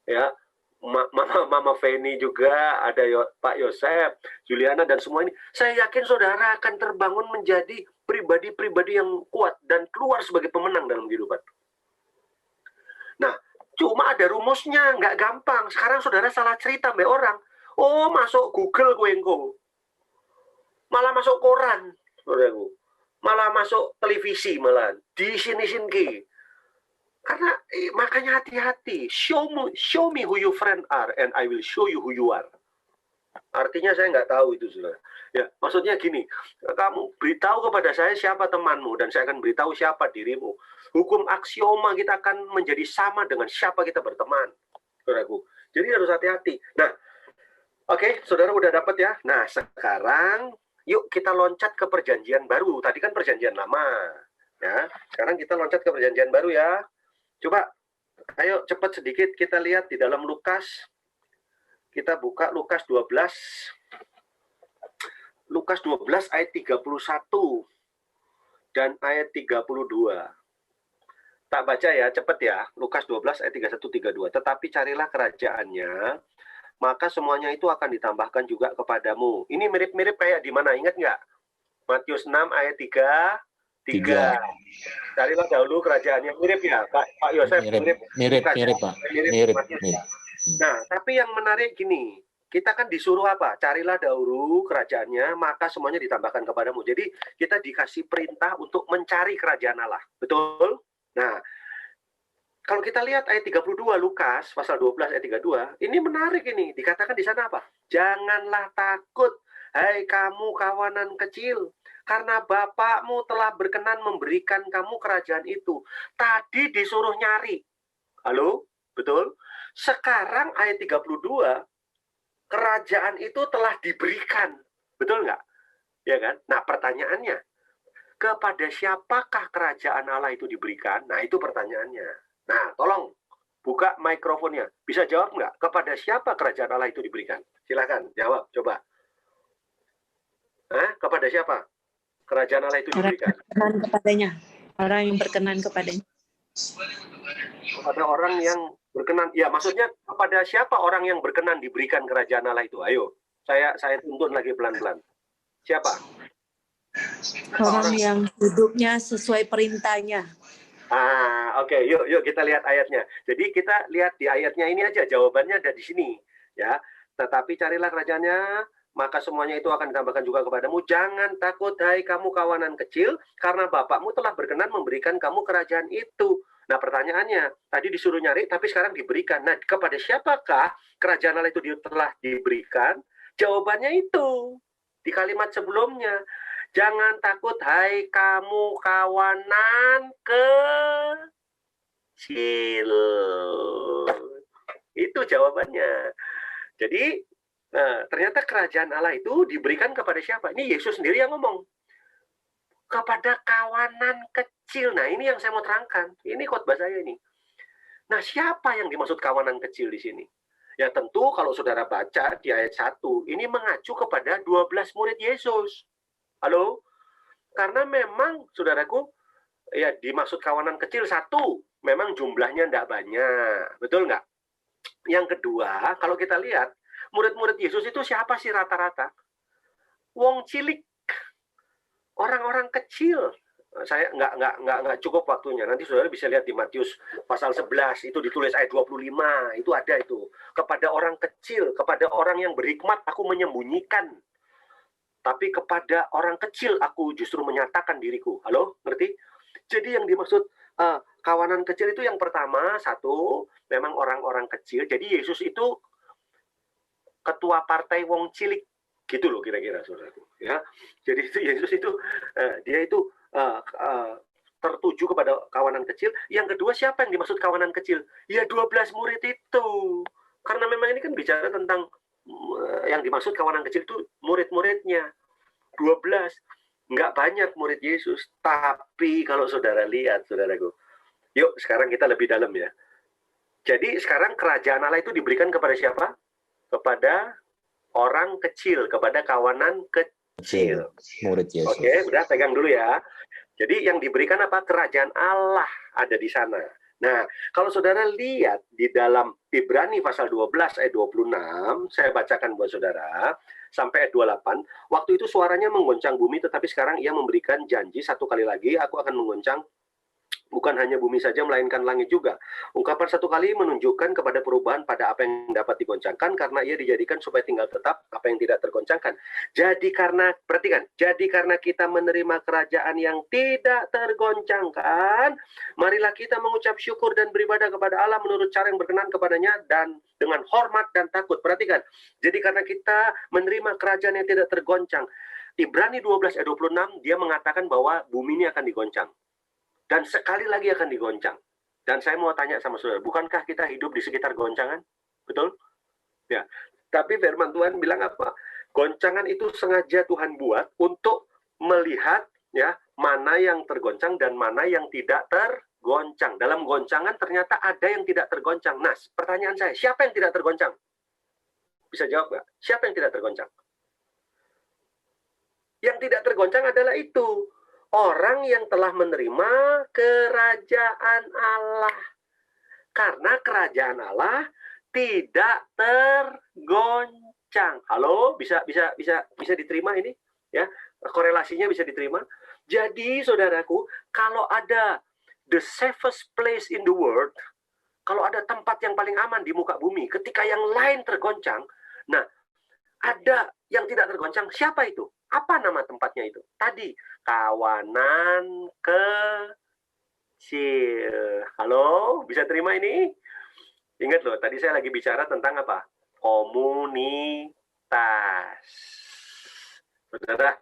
S1: ya, Mama Feni juga, ada Pak Yosef, Juliana, dan semua ini. Saya yakin saudara akan terbangun menjadi pribadi-pribadi yang kuat dan keluar sebagai pemenang dalam kehidupan. Nah, cuma ada rumusnya, nggak gampang. Sekarang saudara salah cerita mbak orang. Oh, masuk Google gue engko. Malah masuk koran, saudaraku. Malah masuk televisi, malah di sini. Karena makanya hati-hati. Show me who your friend are, and I will show you who you are. Artinya saya nggak tahu itu, saudara. Ya, maksudnya gini, kamu beritahu kepada saya siapa temanmu, dan saya akan beritahu siapa dirimu. Hukum aksioma kita akan menjadi sama dengan siapa kita berteman, saudaraku. Jadi harus hati-hati. Nah, oke, saudara udah dapat ya. Nah, sekarang yuk kita loncat ke perjanjian baru. Tadi kan perjanjian lama. Ya, sekarang kita loncat ke perjanjian baru ya. Coba, ayo cepat sedikit kita lihat di dalam Lukas. Kita buka Lukas 12. Lukas 12 ayat 31 dan ayat 32. Tak baca ya, cepat ya. Lukas 12 ayat 31-32. Tetapi carilah kerajaannya, maka semuanya itu akan ditambahkan juga kepadamu. Ini mirip-mirip kayak di mana, ingat nggak? Matius 6 ayat 3. Carilah dahulu kerajaannya. Mirip ya, Pak Yosef?
S3: Mirip, Pak. Mirip.
S1: Nah, tapi yang menarik gini, kita kan disuruh apa? Carilah dahulu kerajaannya, maka semuanya ditambahkan kepadamu. Jadi kita dikasih perintah untuk mencari kerajaan Allah. Betul? Nah, kalau kita lihat ayat 32 Lukas pasal 12 ayat 32, ini menarik ini. Dikatakan di sana apa? Janganlah takut, hai kamu kawanan kecil, karena Bapakmu telah berkenan memberikan kamu kerajaan itu. Tadi disuruh nyari. Halo? Betul? Sekarang ayat 32, kerajaan itu telah diberikan. Betul nggak? Ya kan? Nah, pertanyaannya, kepada siapakah kerajaan Allah itu diberikan? Nah, itu pertanyaannya. Nah, tolong buka mikrofonnya. Bisa jawab nggak? Kepada siapa kerajaan Allah itu diberikan? Silakan jawab, coba. Kepada siapa kerajaan Allah itu diberikan?
S4: Orang yang berkenan kepadanya.
S1: Kepada orang yang berkenan. Ya, maksudnya kepada siapa orang yang berkenan diberikan kerajaan Allah itu? Ayo, saya tuntun lagi pelan-pelan. Siapa?
S4: Orang yang hidupnya sesuai perintahnya.
S1: Oke. Yuk kita lihat ayatnya. Jadi kita lihat di ayatnya ini aja, jawabannya ada di sini, ya. Tetapi carilah kerajaannya, maka semuanya itu akan ditambahkan juga kepadamu. Jangan takut, hai kamu kawanan kecil, karena Bapakmu telah berkenan memberikan kamu kerajaan itu. Nah, pertanyaannya, tadi disuruh nyari, tapi sekarang diberikan. Nah, kepada siapakah kerajaan Allah itu telah diberikan? Jawabannya itu di kalimat sebelumnya. Jangan takut, hai kamu kawanan kecil. Itu jawabannya. Jadi, ternyata kerajaan Allah itu diberikan kepada siapa? Ini Yesus sendiri yang ngomong. Kepada kawanan kecil. Nah, ini yang saya mau terangkan. Ini khotbah saya ini. Nah, siapa yang dimaksud kawanan kecil di sini? Ya, tentu kalau saudara baca di ayat 1, ini mengacu kepada 12 murid Yesus. Halo? Karena memang, saudaraku, ya dimaksud kawanan kecil, satu, memang jumlahnya tidak banyak. Betul nggak? Yang kedua, kalau kita lihat, murid-murid Yesus itu siapa sih rata-rata? Wong cilik. orang-orang kecil. Saya nggak cukup waktunya. Nanti saudara bisa lihat di Matius pasal 11 itu ditulis ayat 25, itu ada itu. Kepada orang kecil, kepada orang yang berhikmat aku menyembunyikan. Tapi kepada orang kecil aku justru menyatakan diriku. Halo, ngerti? Jadi yang dimaksud kawanan kecil itu yang pertama, satu, memang orang-orang kecil. Jadi Yesus itu ketua partai wong cilik. Gitu loh kira-kira saudaraku. Ya. Jadi itu Yesus itu, dia itu tertuju kepada kawanan kecil. Yang kedua, siapa yang dimaksud kawanan kecil? Ya 12 murid itu. Karena memang ini kan bicara tentang yang dimaksud kawanan kecil itu murid-muridnya. 12. Nggak banyak murid Yesus. Tapi kalau saudara lihat, saudaraku. Yuk, sekarang kita lebih dalam ya. Jadi sekarang kerajaan Allah itu diberikan kepada siapa? Kepada orang kecil, kepada kawanan kecil.
S5: Murid Yesus.
S1: Oke, udah pegang dulu ya. Jadi yang diberikan apa? Kerajaan Allah ada di sana. Nah, kalau saudara lihat di dalam Ibrani pasal 12 ayat 26, saya bacakan buat saudara, sampai ayat 28, waktu itu suaranya menggoncang bumi, tetapi sekarang ia memberikan janji satu kali lagi, aku akan menggoncang bukan hanya bumi saja, melainkan langit juga. Ungkapan satu kali menunjukkan kepada perubahan pada apa yang dapat digoncangkan, karena ia dijadikan supaya tinggal tetap apa yang tidak tergoncangkan. Jadi karena, perhatikan, jadi karena kita menerima kerajaan yang tidak tergoncangkan, marilah kita mengucap syukur dan beribadah kepada Allah menurut cara yang berkenan kepadanya dan dengan hormat dan takut. Perhatikan, jadi karena kita menerima kerajaan yang tidak tergoncang. Ibrani 12 ayat 26, dia mengatakan bahwa bumi ini akan digoncang. Dan sekali lagi akan digoncang. Dan saya mau tanya sama saudara, bukankah kita hidup di sekitar goncangan? Betul? Ya. Tapi firman Tuhan bilang apa? Goncangan itu sengaja Tuhan buat untuk melihat ya mana yang tergoncang dan mana yang tidak tergoncang. Dalam goncangan ternyata ada yang tidak tergoncang. Nah, pertanyaan saya, siapa yang tidak tergoncang? Bisa jawab nggak? Siapa yang tidak tergoncang? Yang tidak tergoncang adalah itu. Orang yang telah menerima kerajaan Allah. Karena kerajaan Allah tidak tergoncang. Halo, bisa diterima ini? Ya, korelasinya bisa diterima. Jadi, saudaraku, kalau ada the safest place in the world, kalau ada tempat yang paling aman di muka bumi, ketika yang lain tergoncang, nah, ada yang tidak tergoncang, siapa itu? Apa nama tempatnya itu? Tadi, kawanan kecil. Halo, bisa terima ini? Ingat loh, tadi saya lagi bicara tentang apa? Komunitas. Saudara,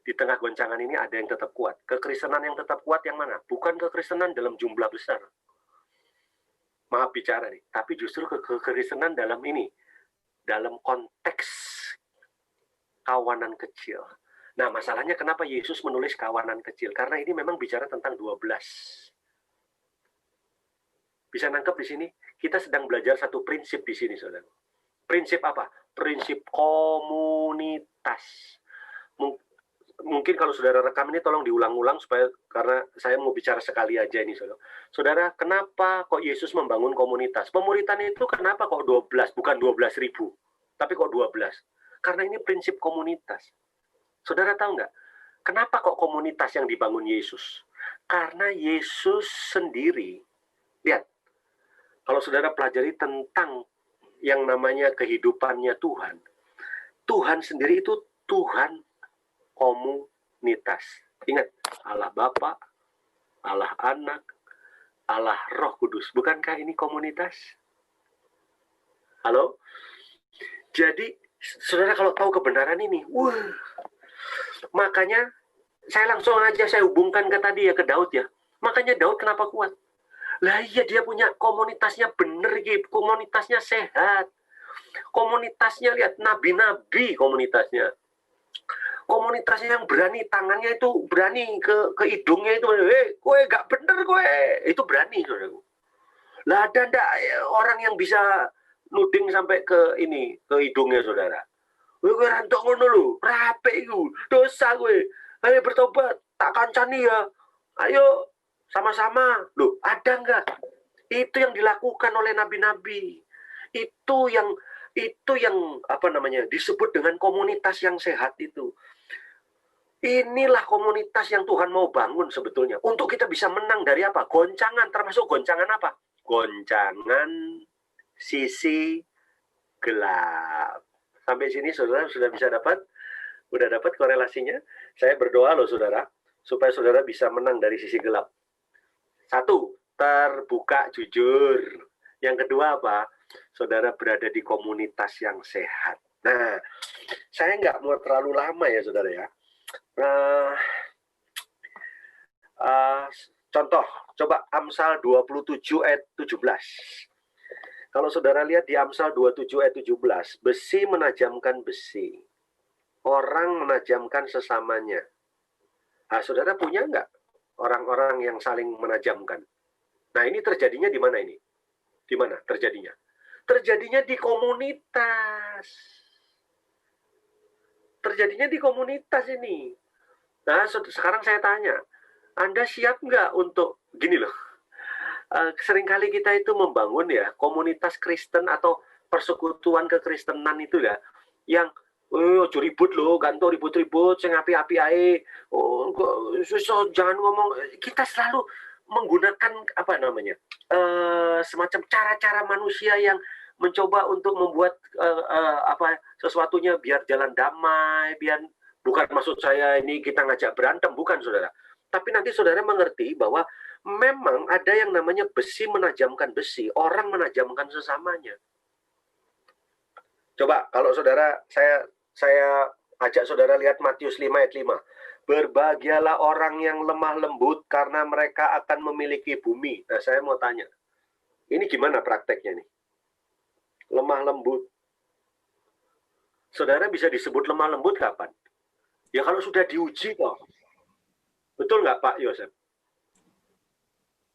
S1: di tengah goncangan ini ada yang tetap kuat. Kekristenan yang tetap kuat yang mana? Bukan kekristenan dalam jumlah besar. Maaf bicara nih, tapi justru kekristenan dalam ini. Dalam konteks kawanan kecil. Nah, masalahnya kenapa Yesus menulis kawanan kecil? Karena ini memang bicara tentang 12. Bisa nangkep di sini? Kita sedang belajar satu prinsip di sini, saudara. Prinsip apa? Prinsip komunitas. Mungkin kalau saudara rekam ini tolong diulang-ulang supaya, karena saya mau bicara sekali aja ini, saudara. Saudara, kenapa kok Yesus membangun komunitas? Pemuritan itu kenapa kok 12, bukan 12.000, tapi kok 12? Karena ini prinsip komunitas. Saudara tahu nggak? Kenapa kok komunitas yang dibangun Yesus? Karena Yesus sendiri, lihat, kalau saudara pelajari tentang yang namanya kehidupannya Tuhan, Tuhan sendiri itu Tuhan komunitas. Ingat, Allah Bapa, Allah Anak, Allah Roh Kudus. Bukankah ini komunitas? Halo? Jadi, saudara kalau tahu kebenaran ini, makanya saya langsung aja saya hubungkan ke tadi ya, ke Daud ya. Makanya Daud kenapa kuat? Lah iya, dia punya komunitasnya bener gitu, komunitasnya sehat. Komunitasnya lihat, nabi-nabi komunitasnya. Komunitasnya yang berani, tangannya itu berani ke hidungnya itu, kowe gak bener kowe. Itu berani, saudaraku. Lah ada ndak orang yang bisa nuding sampai ke ini, ke hidungnya saudara. Kowe rantok ngono lho, rapi iku, dosa kowe. Ayo bertobat, tak kancani ya. Ayo sama-sama. Loh, ada enggak? Itu yang dilakukan oleh nabi-nabi. Itu yang apa namanya? Disebut dengan komunitas yang sehat itu. Inilah komunitas yang Tuhan mau bangun sebetulnya. Untuk kita bisa menang dari apa? Goncangan, termasuk goncangan apa? Goncangan sisi gelap. Sampai sini saudara sudah bisa dapat? Udah dapat korelasinya? Saya berdoa loh saudara, supaya saudara bisa menang dari sisi gelap. Satu, terbuka jujur. Yang kedua apa? Saudara berada di komunitas yang sehat. Nah, saya nggak mau terlalu lama ya saudara ya. Contoh, coba Amsal 27 ayat 17. Kalau saudara lihat di Amsal 27 ayat 17, besi menajamkan besi. Orang menajamkan sesamanya. Nah, saudara punya nggak orang-orang yang saling menajamkan? Nah, ini terjadinya di mana ini? Di mana terjadinya? Terjadinya di komunitas. Terjadinya di komunitas ini. Nah, sekarang saya tanya, Anda siap nggak untuk, gini loh, seringkali kita itu membangun ya, komunitas Kristen atau persekutuan kekristenan itu ya, yang, ojo ribut loh, gantung ribut-ribut, sing api-api ae, jangan ngomong, kita selalu menggunakan, apa namanya, semacam cara-cara manusia yang mencoba untuk membuat sesuatunya biar jalan damai, biar bukan maksud saya ini kita ngajak berantem, bukan saudara. Tapi nanti saudara mengerti bahwa memang ada yang namanya besi menajamkan besi, orang menajamkan sesamanya. Coba kalau saudara, saya ajak saudara lihat Matius 5 ayat 5. Berbahagialah orang yang lemah lembut karena mereka akan memiliki bumi. Nah, saya mau tanya, ini gimana prakteknya nih? Lemah lembut. Saudara bisa disebut lemah lembut kapan? Ya kalau sudah diuji kok. Betul nggak Pak Yosef?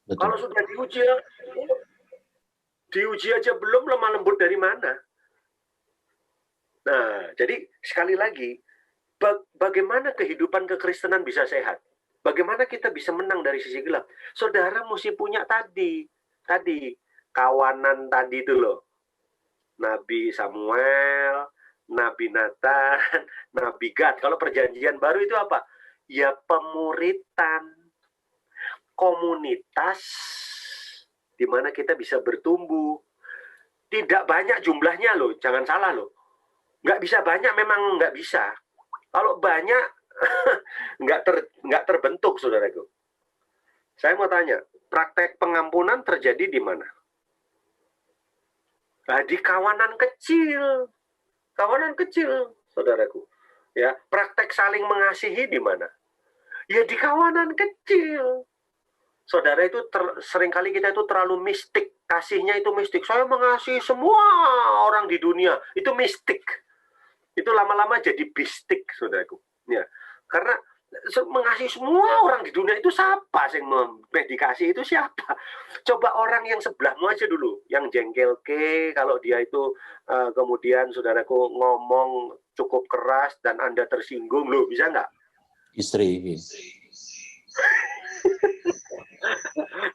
S1: Betul. Kalau sudah diuji aja belum, lemah lembut dari mana? Nah, jadi sekali lagi, bagaimana kehidupan kekristenan bisa sehat? Bagaimana kita bisa menang dari sisi gelap? Saudara mesti punya tadi kawanan tadi itu loh. Nabi Samuel, Nabi Nathan, Nabi Gad. Kalau perjanjian baru itu apa? Ya pemuritan, komunitas di mana kita bisa bertumbuh. Tidak banyak jumlahnya loh, jangan salah loh. Nggak bisa banyak, memang nggak bisa. Kalau banyak, nggak terbentuk, saudaraku. Saya mau tanya, praktek pengampunan terjadi di mana? Nah, di kawanan kecil, saudaraku. Ya, praktek saling mengasihi di mana? Ya di kawanan kecil. Saudara itu seringkali kita itu terlalu mistik, kasihnya itu mistik. Saya mengasihi semua orang di dunia, itu mistik. Itu lama-lama jadi bistik, saudaraku. Ya, karena mengasihi semua orang di dunia itu siapa yang memedikasi itu siapa? Coba orang yang sebelahmu aja dulu, yang jengkel kalau dia itu kemudian saudaraku ngomong cukup keras dan Anda tersinggung, loh bisa nggak?
S5: Istri.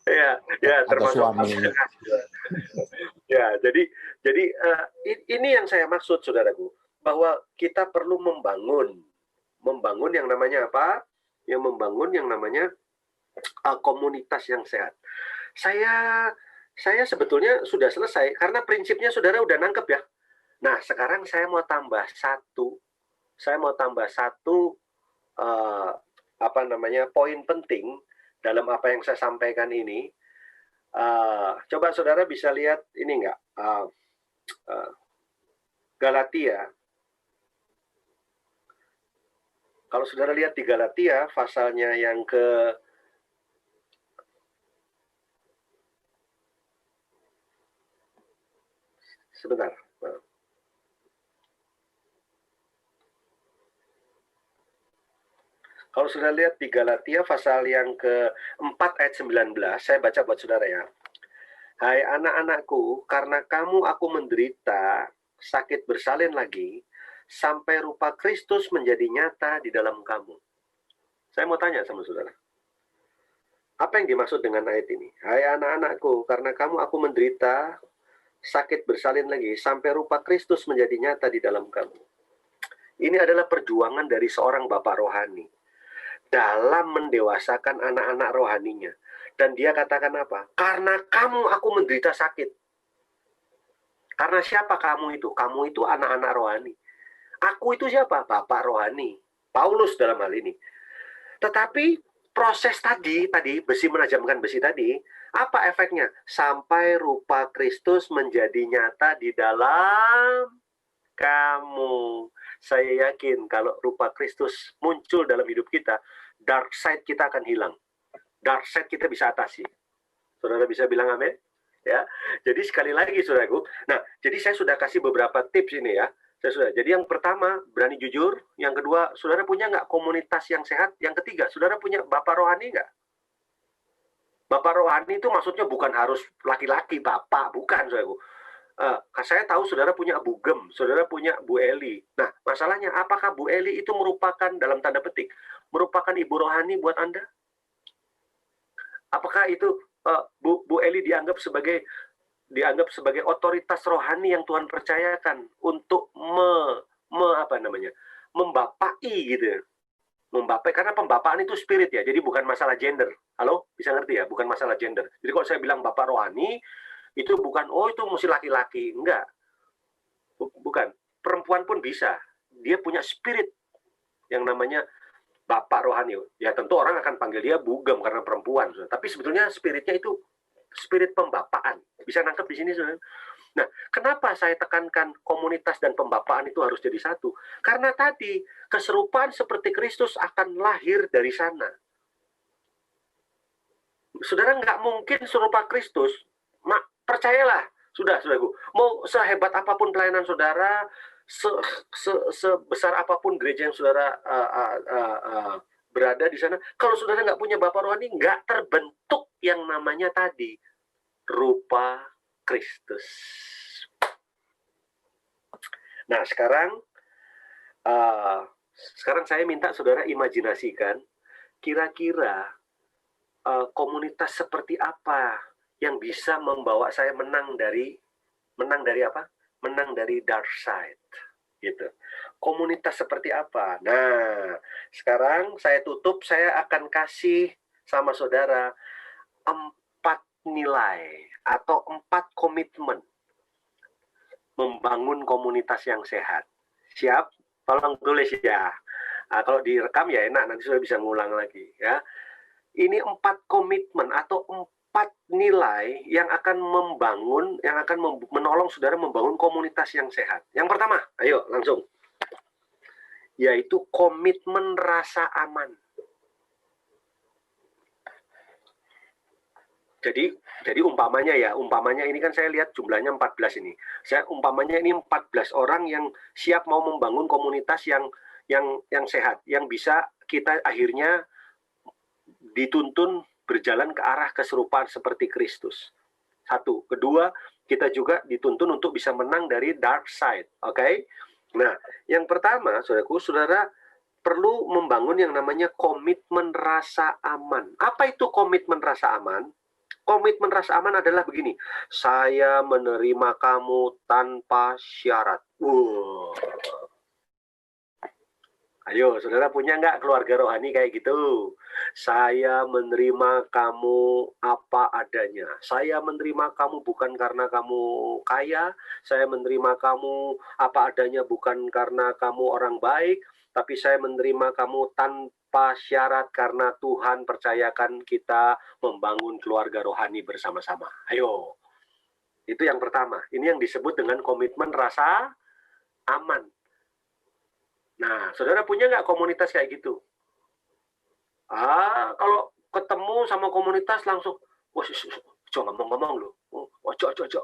S1: ya termasuk suami. Ya, jadi ini yang saya maksud, saudaraku, bahwa kita perlu membangun yang namanya apa? Yang membangun yang namanya komunitas yang sehat. Saya sebetulnya sudah selesai karena prinsipnya saudara udah nangkep ya. Nah, sekarang saya mau tambah satu poin penting dalam apa yang saya sampaikan ini. Coba saudara bisa lihat ini enggak? Galatia. Kalau saudara lihat di Galatia, pasalnya yang ke sebentar. Kalau sudah lihat di Galatia pasal yang ke-4 ayat 19, saya baca buat saudara ya. Hai anak-anakku, karena kamu aku menderita, sakit bersalin lagi, sampai rupa Kristus menjadi nyata di dalam kamu. Saya mau tanya sama saudara. Apa yang dimaksud dengan ayat ini? Hai anak-anakku, karena kamu aku menderita, sakit bersalin lagi, sampai rupa Kristus menjadi nyata di dalam kamu. Ini adalah perjuangan dari seorang bapak rohani. dalam mendewasakan anak-anak rohaninya. Dan dia katakan apa? Karena kamu aku menderita sakit. Karena siapa kamu itu? Kamu itu anak-anak rohani. Aku itu siapa? Bapak rohani. Paulus dalam hal ini. Tetapi proses tadi besi menajamkan besi tadi, apa efeknya? Sampai rupa Kristus menjadi nyata di dalam kamu. Saya yakin kalau rupa Kristus muncul dalam hidup kita, dark side kita akan hilang. Dark side kita bisa atasi. Saudara bisa bilang amin? Ya. Jadi sekali lagi saudaraku. Nah, jadi saya sudah kasih beberapa tips ini ya. Jadi yang pertama, berani jujur. Yang kedua, saudara punya nggak komunitas yang sehat? Yang ketiga, saudara punya bapak rohani nggak? Bapak rohani itu maksudnya bukan harus laki-laki, bapak, bukan saudaraku. Saya tahu saudara punya Bu Gem, saudara punya Bu Eli. Nah, masalahnya apakah Bu Eli itu merupakan, dalam tanda petik, merupakan ibu rohani buat Anda? Apakah itu Bu Eli dianggap sebagai otoritas rohani yang Tuhan percayakan untuk membapai gitu? Membapai, karena pembapaan itu spirit ya, jadi bukan masalah gender. Halo, bisa ngerti ya? Bukan masalah gender. Jadi kalau saya bilang bapak rohani, itu bukan, oh itu mesti laki-laki. Enggak. Bukan. Perempuan pun bisa. Dia punya spirit yang namanya bapak rohani. Ya tentu orang akan panggil dia bugem karena perempuan. Tapi sebetulnya spiritnya itu spirit pembapaan. Bisa nangkep di sini, saudara? Nah, kenapa saya tekankan komunitas dan pembapaan itu harus jadi satu? Karena tadi, keserupaan seperti Kristus akan lahir dari sana. Saudara nggak mungkin serupa Kristus, percayalah, saudaraku, mau sehebat apapun pelayanan saudara, sebesar apapun gereja yang saudara berada di sana, kalau saudara nggak punya bapak rohani, nggak terbentuk yang namanya tadi rupa Kristus. Nah, sekarang saya minta saudara imajinasikan kira-kira komunitas seperti apa yang bisa membawa saya menang dari apa? Menang dari dark side, gitu. Komunitas seperti apa? Nah, sekarang saya tutup, saya akan kasih sama saudara 4 nilai atau 4 komitmen membangun komunitas yang sehat. Siap? Tolong tulis ya. Kalau direkam ya enak, nanti sudah bisa ngulang lagi ya. Ini 4 komitmen atau 4 nilai yang akan membangun, yang akan menolong saudara membangun komunitas yang sehat. Yang pertama, ayo langsung. Yaitu komitmen rasa aman. Jadi umpamanya ini kan saya lihat jumlahnya 14 ini. Umpamanya ini 14 orang yang siap mau membangun komunitas yang sehat, yang bisa kita akhirnya dituntun berjalan ke arah keserupaan seperti Kristus. Satu. Kedua, kita juga dituntun untuk bisa menang dari dark side. Oke? Nah, yang pertama, saudaraku, saudara perlu membangun yang namanya komitmen rasa aman. Apa itu komitmen rasa aman? Komitmen rasa aman adalah begini, saya menerima kamu tanpa syarat. Ayo, saudara punya nggak keluarga rohani kayak gitu? Saya menerima kamu apa adanya. Saya menerima kamu bukan karena kamu kaya. Saya menerima kamu apa adanya bukan karena kamu orang baik. Tapi saya menerima kamu tanpa syarat karena Tuhan percayakan kita membangun keluarga rohani bersama-sama. Ayo. Itu yang pertama. Ini yang disebut dengan komitmen rasa aman. Nah, saudara punya nggak komunitas kayak gitu? Kalau ketemu sama komunitas langsung, wah, jangan ngomong-ngomong loh.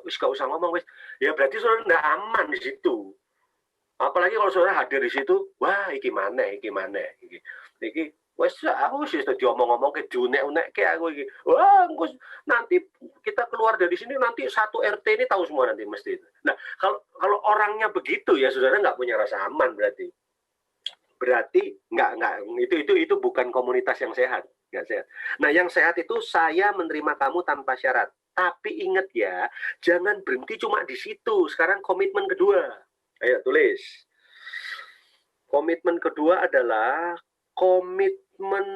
S1: Wis gak usah ngomong, wis. Ya berarti saudara nggak aman di situ. Apalagi kalau saudara hadir di situ, wah, iki mana. Iki, wes aku sih diomong-ngomong ke dunek-unek kayak aku iki. Wah, nanti kita keluar dari sini nanti satu RT ini tahu semua nanti mesti. Nah, kalau orangnya begitu ya saudara nggak punya rasa aman berarti. Berarti itu bukan komunitas yang sehat, nggak sehat. Nah, yang sehat itu saya menerima kamu tanpa syarat. Tapi ingat ya, jangan berhenti cuma di situ. Sekarang komitmen kedua. Ayo tulis. Komitmen kedua adalah komitmen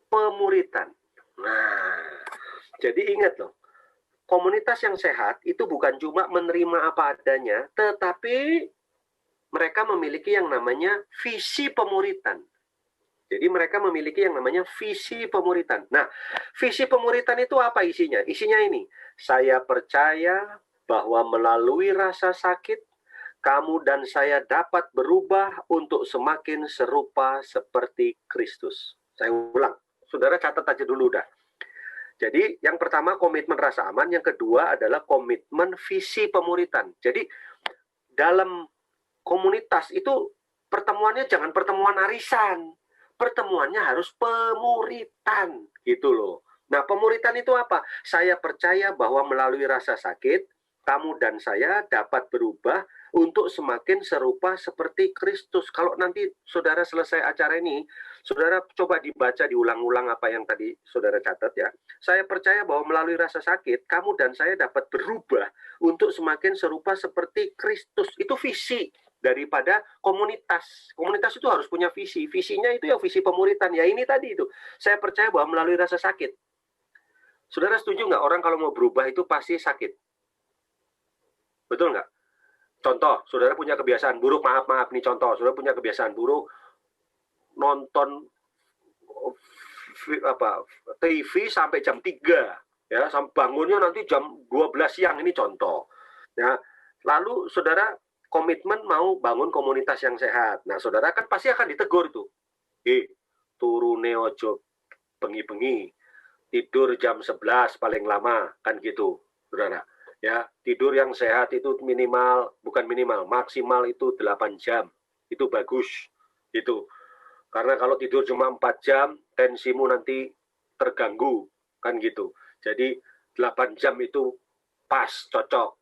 S1: pemuritan. Nah, jadi ingat loh, komunitas yang sehat itu bukan cuma menerima apa adanya, tetapi mereka memiliki yang namanya visi pemuritan. Jadi mereka memiliki yang namanya visi pemuritan. Nah, visi pemuritan itu apa isinya? Isinya ini, saya percaya bahwa melalui rasa sakit, kamu dan saya dapat berubah untuk semakin serupa seperti Kristus. Saya ulang, saudara catat aja dulu dah. Jadi yang pertama komitmen rasa aman, yang kedua adalah komitmen visi pemuritan. Jadi dalam komunitas itu pertemuannya jangan pertemuan arisan. Pertemuannya harus pemuritan, gitu loh. Nah, pemuritan itu apa? Saya percaya bahwa melalui rasa sakit, kamu dan saya dapat berubah untuk semakin serupa seperti Kristus. Kalau nanti saudara selesai acara ini, saudara coba dibaca, diulang-ulang apa yang tadi saudara catat ya. Saya percaya bahwa melalui rasa sakit, kamu dan saya dapat berubah untuk semakin serupa seperti Kristus. Itu visi daripada komunitas. Komunitas itu harus punya visi. Visinya itu ya visi pemuritan. Ya ini tadi itu. Saya percaya bahwa melalui rasa sakit. Saudara setuju nggak orang kalau mau berubah itu pasti sakit? Betul nggak? Contoh, saudara punya kebiasaan buruk, maaf nih contoh, saudara punya kebiasaan buruk, nonton TV sampai jam 3, ya, bangunnya nanti jam 12 siang, ini contoh. Ya, lalu saudara komitmen mau bangun komunitas yang sehat. Nah, saudara kan pasti akan ditegur tuh. Turune ojo bengi-bengi, tidur jam 11 paling lama, kan gitu, saudara. Ya, tidur yang sehat itu maksimal itu 8 jam. Itu bagus. Itu. Karena kalau tidur cuma 4 jam, tensimu nanti terganggu, kan gitu. Jadi 8 jam itu pas, cocok.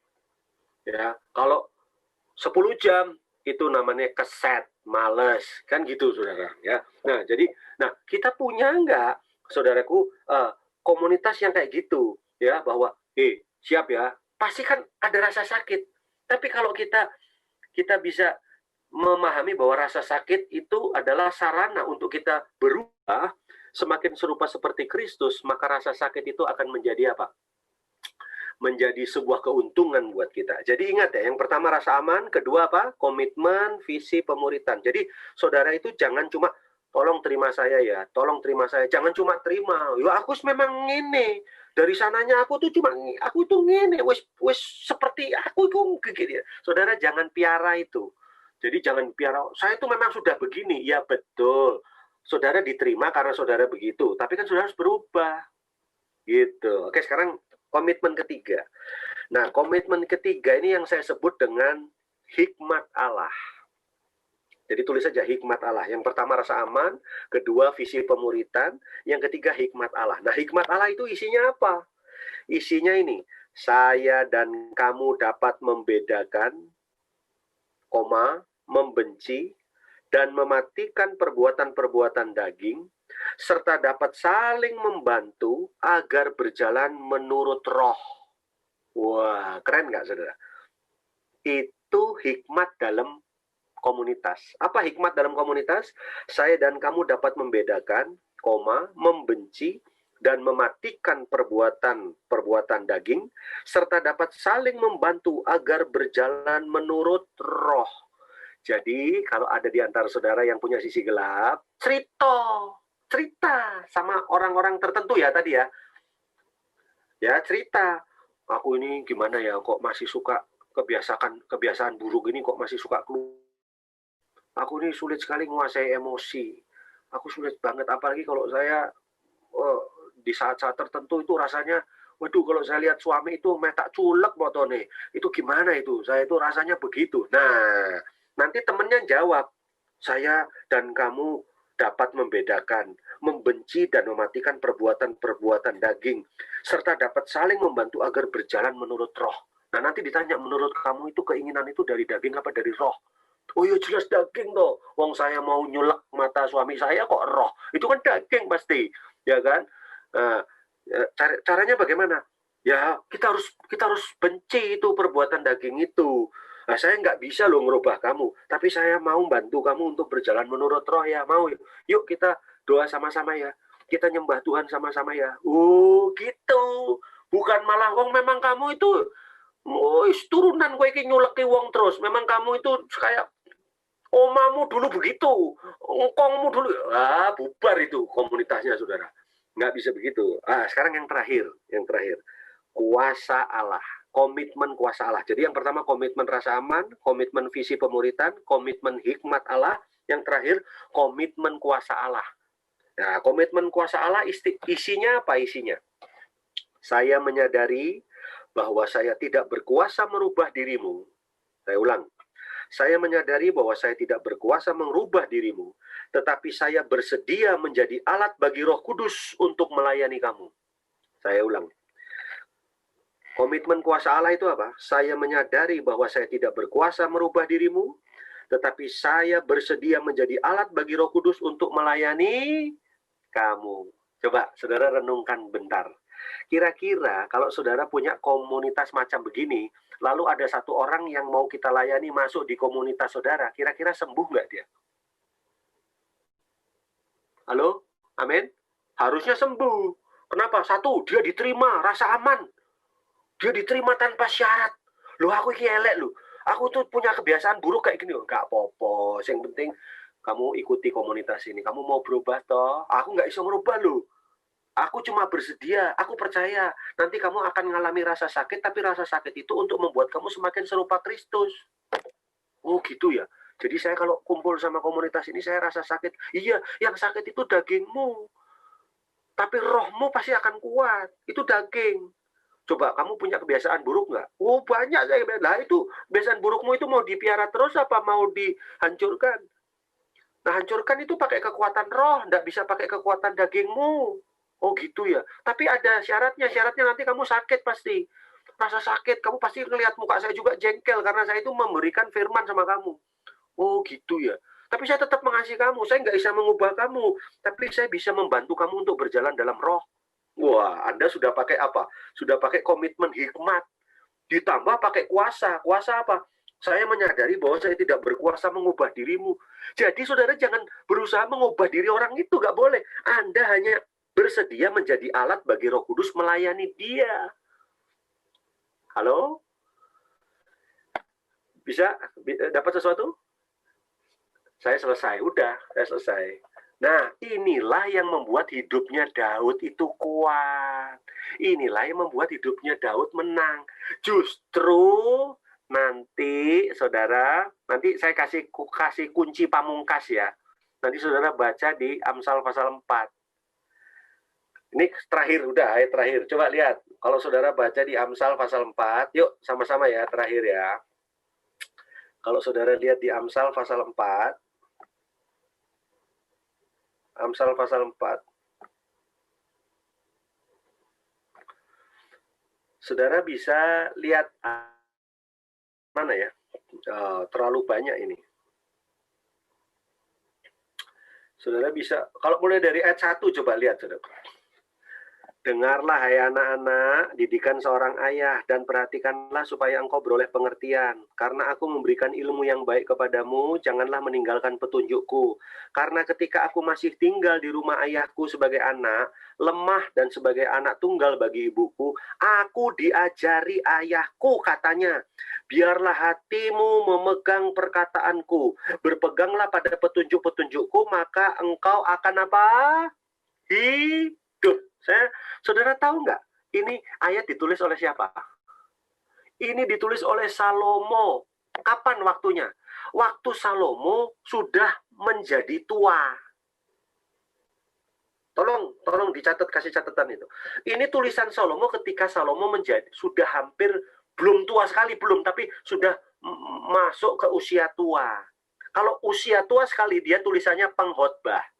S1: Ya, kalau 10 jam itu namanya keset, males, kan gitu, saudara. Ya, nah kita punya nggak, saudaraku, komunitas yang kayak gitu, ya, bahwa, siap ya, pasti kan ada rasa sakit. Tapi kalau kita bisa memahami bahwa rasa sakit itu adalah sarana untuk kita berubah semakin serupa seperti Kristus, maka rasa sakit itu akan menjadi apa? Menjadi sebuah keuntungan buat kita. Jadi ingat ya, yang pertama rasa aman, kedua apa? Komitmen, visi, pemuritan. Jadi saudara itu jangan cuma tolong terima saya ya, tolong terima saya. Jangan cuma terima. Ya aku memang ngene. Dari sananya aku tuh ngene, wis seperti aku itu gitu. Saudara jangan piara itu. Jadi jangan piara, saya itu memang sudah begini. Ya betul. Saudara diterima karena saudara begitu, tapi kan saudara harus berubah. Gitu. Oke, sekarang komitmen ketiga. Nah, komitmen ketiga ini yang saya sebut dengan hikmat Allah. Jadi tulis saja hikmat Allah. Yang pertama rasa aman, kedua visi pemuritan, yang ketiga hikmat Allah. Nah, hikmat Allah itu isinya apa? Isinya ini, saya dan kamu dapat membedakan, membenci, dan mematikan perbuatan-perbuatan daging, serta dapat saling membantu agar berjalan menurut roh. Wah, keren nggak, saudara? Itu hikmat dalam komunitas. Apa hikmat dalam komunitas? Saya dan kamu dapat membedakan, membenci, dan mematikan perbuatan daging, serta dapat saling membantu agar berjalan menurut roh. Jadi, kalau ada di antara saudara yang punya sisi gelap, cerita sama orang-orang tertentu ya tadi ya. Ya, cerita. Aku ini gimana ya, kok masih suka kebiasaan buruk ini, kok masih suka keluar. Aku ini sulit sekali menguasai emosi. Aku sulit banget, apalagi kalau saya di saat-saat tertentu itu rasanya, waduh, kalau saya lihat suami itu metak culek botone. Itu gimana itu? Saya itu rasanya begitu. Nah, nanti temennya jawab, saya dan kamu dapat membedakan, membenci dan mematikan perbuatan-perbuatan daging, serta dapat saling membantu agar berjalan menurut roh. Nah, nanti ditanya, menurut kamu itu keinginan itu dari daging apa dari roh? Oh iya jelas daging toh. Wong saya mau nyulek mata suami saya kok roh. Itu kan daging pasti, ya kan? Caranya bagaimana? Ya kita harus benci itu perbuatan daging itu. Nah, saya nggak bisa loh ngerubah kamu, tapi saya mau bantu kamu untuk berjalan menurut roh ya. Mau yuk kita doa sama-sama ya. Kita nyembah Tuhan sama-sama ya. Oh gitu. Bukan malah wong memang kamu itu turunan gue iki nyuleki wong terus. Memang kamu itu kayak omamu dulu begitu. Engkongmu dulu. Bubar itu komunitasnya, saudara. Nggak bisa begitu. Sekarang yang terakhir. Kuasa Allah. Komitmen kuasa Allah. Jadi yang pertama komitmen rasa aman, komitmen visi pemuritan, komitmen hikmat Allah. Yang terakhir komitmen kuasa Allah. Nah, komitmen kuasa Allah isinya apa isinya? Saya menyadari bahwa saya tidak berkuasa merubah dirimu. Saya ulang. Saya menyadari bahwa saya tidak berkuasa merubah dirimu, tetapi saya bersedia menjadi alat bagi Roh Kudus untuk melayani kamu. Saya ulang. Komitmen kuasa Allah itu apa? Saya menyadari bahwa saya tidak berkuasa merubah dirimu, tetapi saya bersedia menjadi alat bagi Roh Kudus untuk melayani kamu. Coba saudara renungkan bentar. Kira-kira kalau saudara punya komunitas macam begini, lalu ada satu orang yang mau kita layani masuk di komunitas saudara, kira-kira sembuh nggak dia? Halo? Amin? Harusnya sembuh. Kenapa? Satu, dia diterima, rasa aman. Dia diterima tanpa syarat. Loh, aku iki elek loh. Aku tuh punya kebiasaan buruk kayak gini. Nggak apa-apa. Yang penting kamu ikuti komunitas ini. Kamu mau berubah toh? Aku nggak bisa merubah loh. Aku cuma bersedia. Aku percaya. Nanti kamu akan mengalami rasa sakit. Tapi rasa sakit itu untuk membuat kamu semakin serupa Kristus. Oh gitu ya. Jadi saya kalau kumpul sama komunitas ini saya rasa sakit. Iya, yang sakit itu dagingmu. Tapi rohmu pasti akan kuat. Itu daging. Coba kamu punya kebiasaan buruk nggak? Oh banyak saya. Nah itu kebiasaan burukmu itu mau dipiara terus apa mau dihancurkan? Nah hancurkan itu pakai kekuatan roh, nggak bisa pakai kekuatan dagingmu. Oh gitu ya. Tapi ada syaratnya. Syaratnya nanti kamu sakit pasti. Rasa sakit, kamu pasti ngelihat muka saya juga jengkel karena saya itu memberikan firman sama kamu. Oh gitu ya. Tapi saya tetap mengasihi kamu. Saya nggak bisa mengubah kamu. Tapi saya bisa membantu kamu untuk berjalan dalam roh. Wah, Anda sudah pakai apa? Sudah pakai komitmen hikmat. Ditambah pakai kuasa. Kuasa apa? Saya menyadari bahwa saya tidak berkuasa mengubah dirimu. Jadi saudara jangan berusaha mengubah diri orang itu. Nggak boleh. Anda hanya bersedia menjadi alat bagi Roh Kudus melayani dia. Halo? Bisa? Dapat sesuatu? Saya selesai. Udah, saya selesai. Nah, inilah yang membuat hidupnya Daud itu kuat. Inilah yang membuat hidupnya Daud menang. Justru nanti, saudara, nanti saya kasih kunci pamungkas ya. Nanti saudara baca di Amsal pasal 4. Ini terakhir, udah ayat terakhir. Coba lihat, kalau saudara baca di Amsal pasal 4, yuk sama-sama ya, terakhir ya. Kalau saudara lihat di Amsal pasal 4, Amsal pasal 4. Saudara bisa lihat mana ya? Terlalu banyak ini. Saudara bisa, kalau mulai dari ayat 1 coba lihat, saudara. Dengarlah hai anak-anak, didikan seorang ayah, dan perhatikanlah supaya engkau beroleh pengertian. Karena aku memberikan ilmu yang baik kepadamu, janganlah meninggalkan petunjukku. Karena ketika aku masih tinggal di rumah ayahku sebagai anak, lemah dan sebagai anak tunggal bagi ibuku, aku diajari ayahku, katanya. Biarlah hatimu memegang perkataanku, berpeganglah pada petunjuk-petunjukku, maka engkau akan apa? Hidup. Saudara tahu nggak? Ini ayat ditulis oleh siapa? Ini ditulis oleh Salomo. Kapan waktunya? Waktu Salomo sudah menjadi tua. Tolong dicatat, kasih catatan itu. Ini tulisan Salomo ketika Salomo sudah hampir, belum tua sekali, tapi sudah masuk ke usia tua. Kalau usia tua sekali, dia tulisannya pengkhotbah.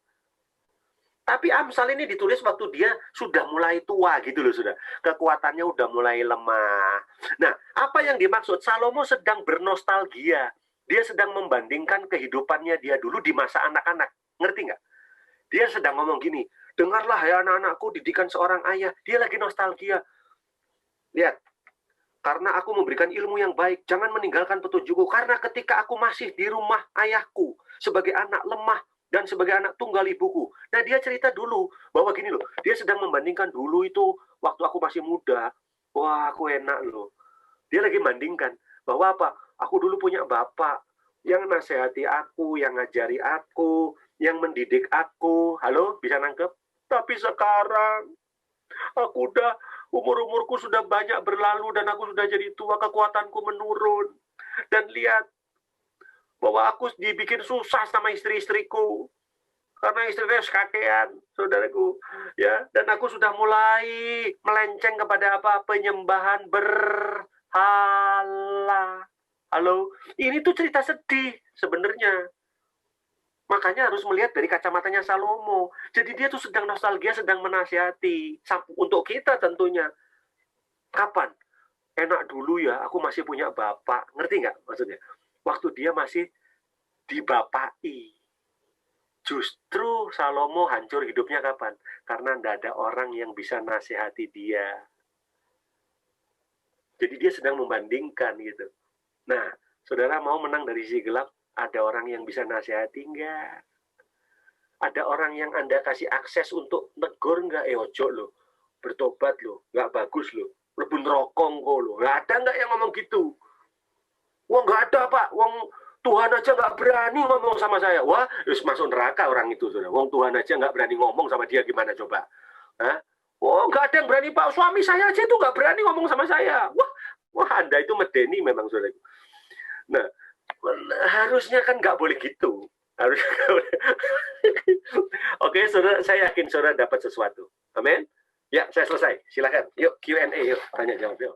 S1: Tapi Amsal ini ditulis waktu dia sudah mulai tua gitu loh, sudah. Kekuatannya udah mulai lemah. Nah, apa yang dimaksud? Salomo sedang bernostalgia. Dia sedang membandingkan kehidupannya dia dulu di masa anak-anak. Ngerti nggak? Dia sedang ngomong gini, dengarlah ya anak-anakku, didikan seorang ayah. Dia lagi nostalgia. Lihat, karena aku memberikan ilmu yang baik. Jangan meninggalkan petunjukku, karena ketika aku masih di rumah ayahku, sebagai anak lemah, dan sebagai anak tunggal ibuku. Nah, dia cerita dulu, bahwa gini loh, dia sedang membandingkan dulu itu, waktu aku masih muda, wah aku enak loh. Dia lagi bandingkan, bahwa apa? Aku dulu punya bapak, yang nasihati aku, yang ngajari aku, yang mendidik aku. Halo, bisa nangkep? Tapi sekarang, aku udah umurku sudah banyak berlalu dan aku sudah jadi tua, kekuatanku menurun. Dan lihat bahwa aku dibikin susah sama istri-istriku. Karena istrinya sekakean, saudaraku. Ya, dan aku sudah mulai melenceng kepada apa? Penyembahan berhala. Halo, ini tuh cerita sedih sebenarnya. Makanya harus melihat dari kacamatanya Salomo. Jadi dia tuh sedang nostalgia, sedang menasihati. Untuk kita tentunya. Kapan? Enak dulu ya, aku masih punya bapak. Ngerti nggak maksudnya? Waktu dia masih dibapai. Justru Salomo hancur hidupnya kapan? Karena nggak ada orang yang bisa nasihati dia. Jadi dia sedang membandingkan gitu. Nah, saudara mau menang dari sisi gelap? Ada orang yang bisa nasihati enggak? Ada orang yang Anda kasih akses untuk negur enggak? Ojo loh, bertobat loh, nggak bagus loh, lebih nerokong kok loh. Nggak ada enggak yang ngomong gitu? Wah nggak ada Pak, wong Tuhan aja nggak berani ngomong sama saya. Wah, terus masuk neraka orang itu, saudara. Wong Tuhan aja nggak berani ngomong sama dia, gimana coba? Hah? Oh nggak ada yang berani Pak, suami saya aja itu nggak berani ngomong sama saya. Wah Anda itu medeni memang, saudara. Nah, harusnya kan nggak boleh gitu. Harusnya nggak boleh. Oke, saudara, saya yakin saudara dapat sesuatu. Amin. Ya, saya selesai. Silakan. Yuk, Q&A, yuk. Tanya jawab, yuk.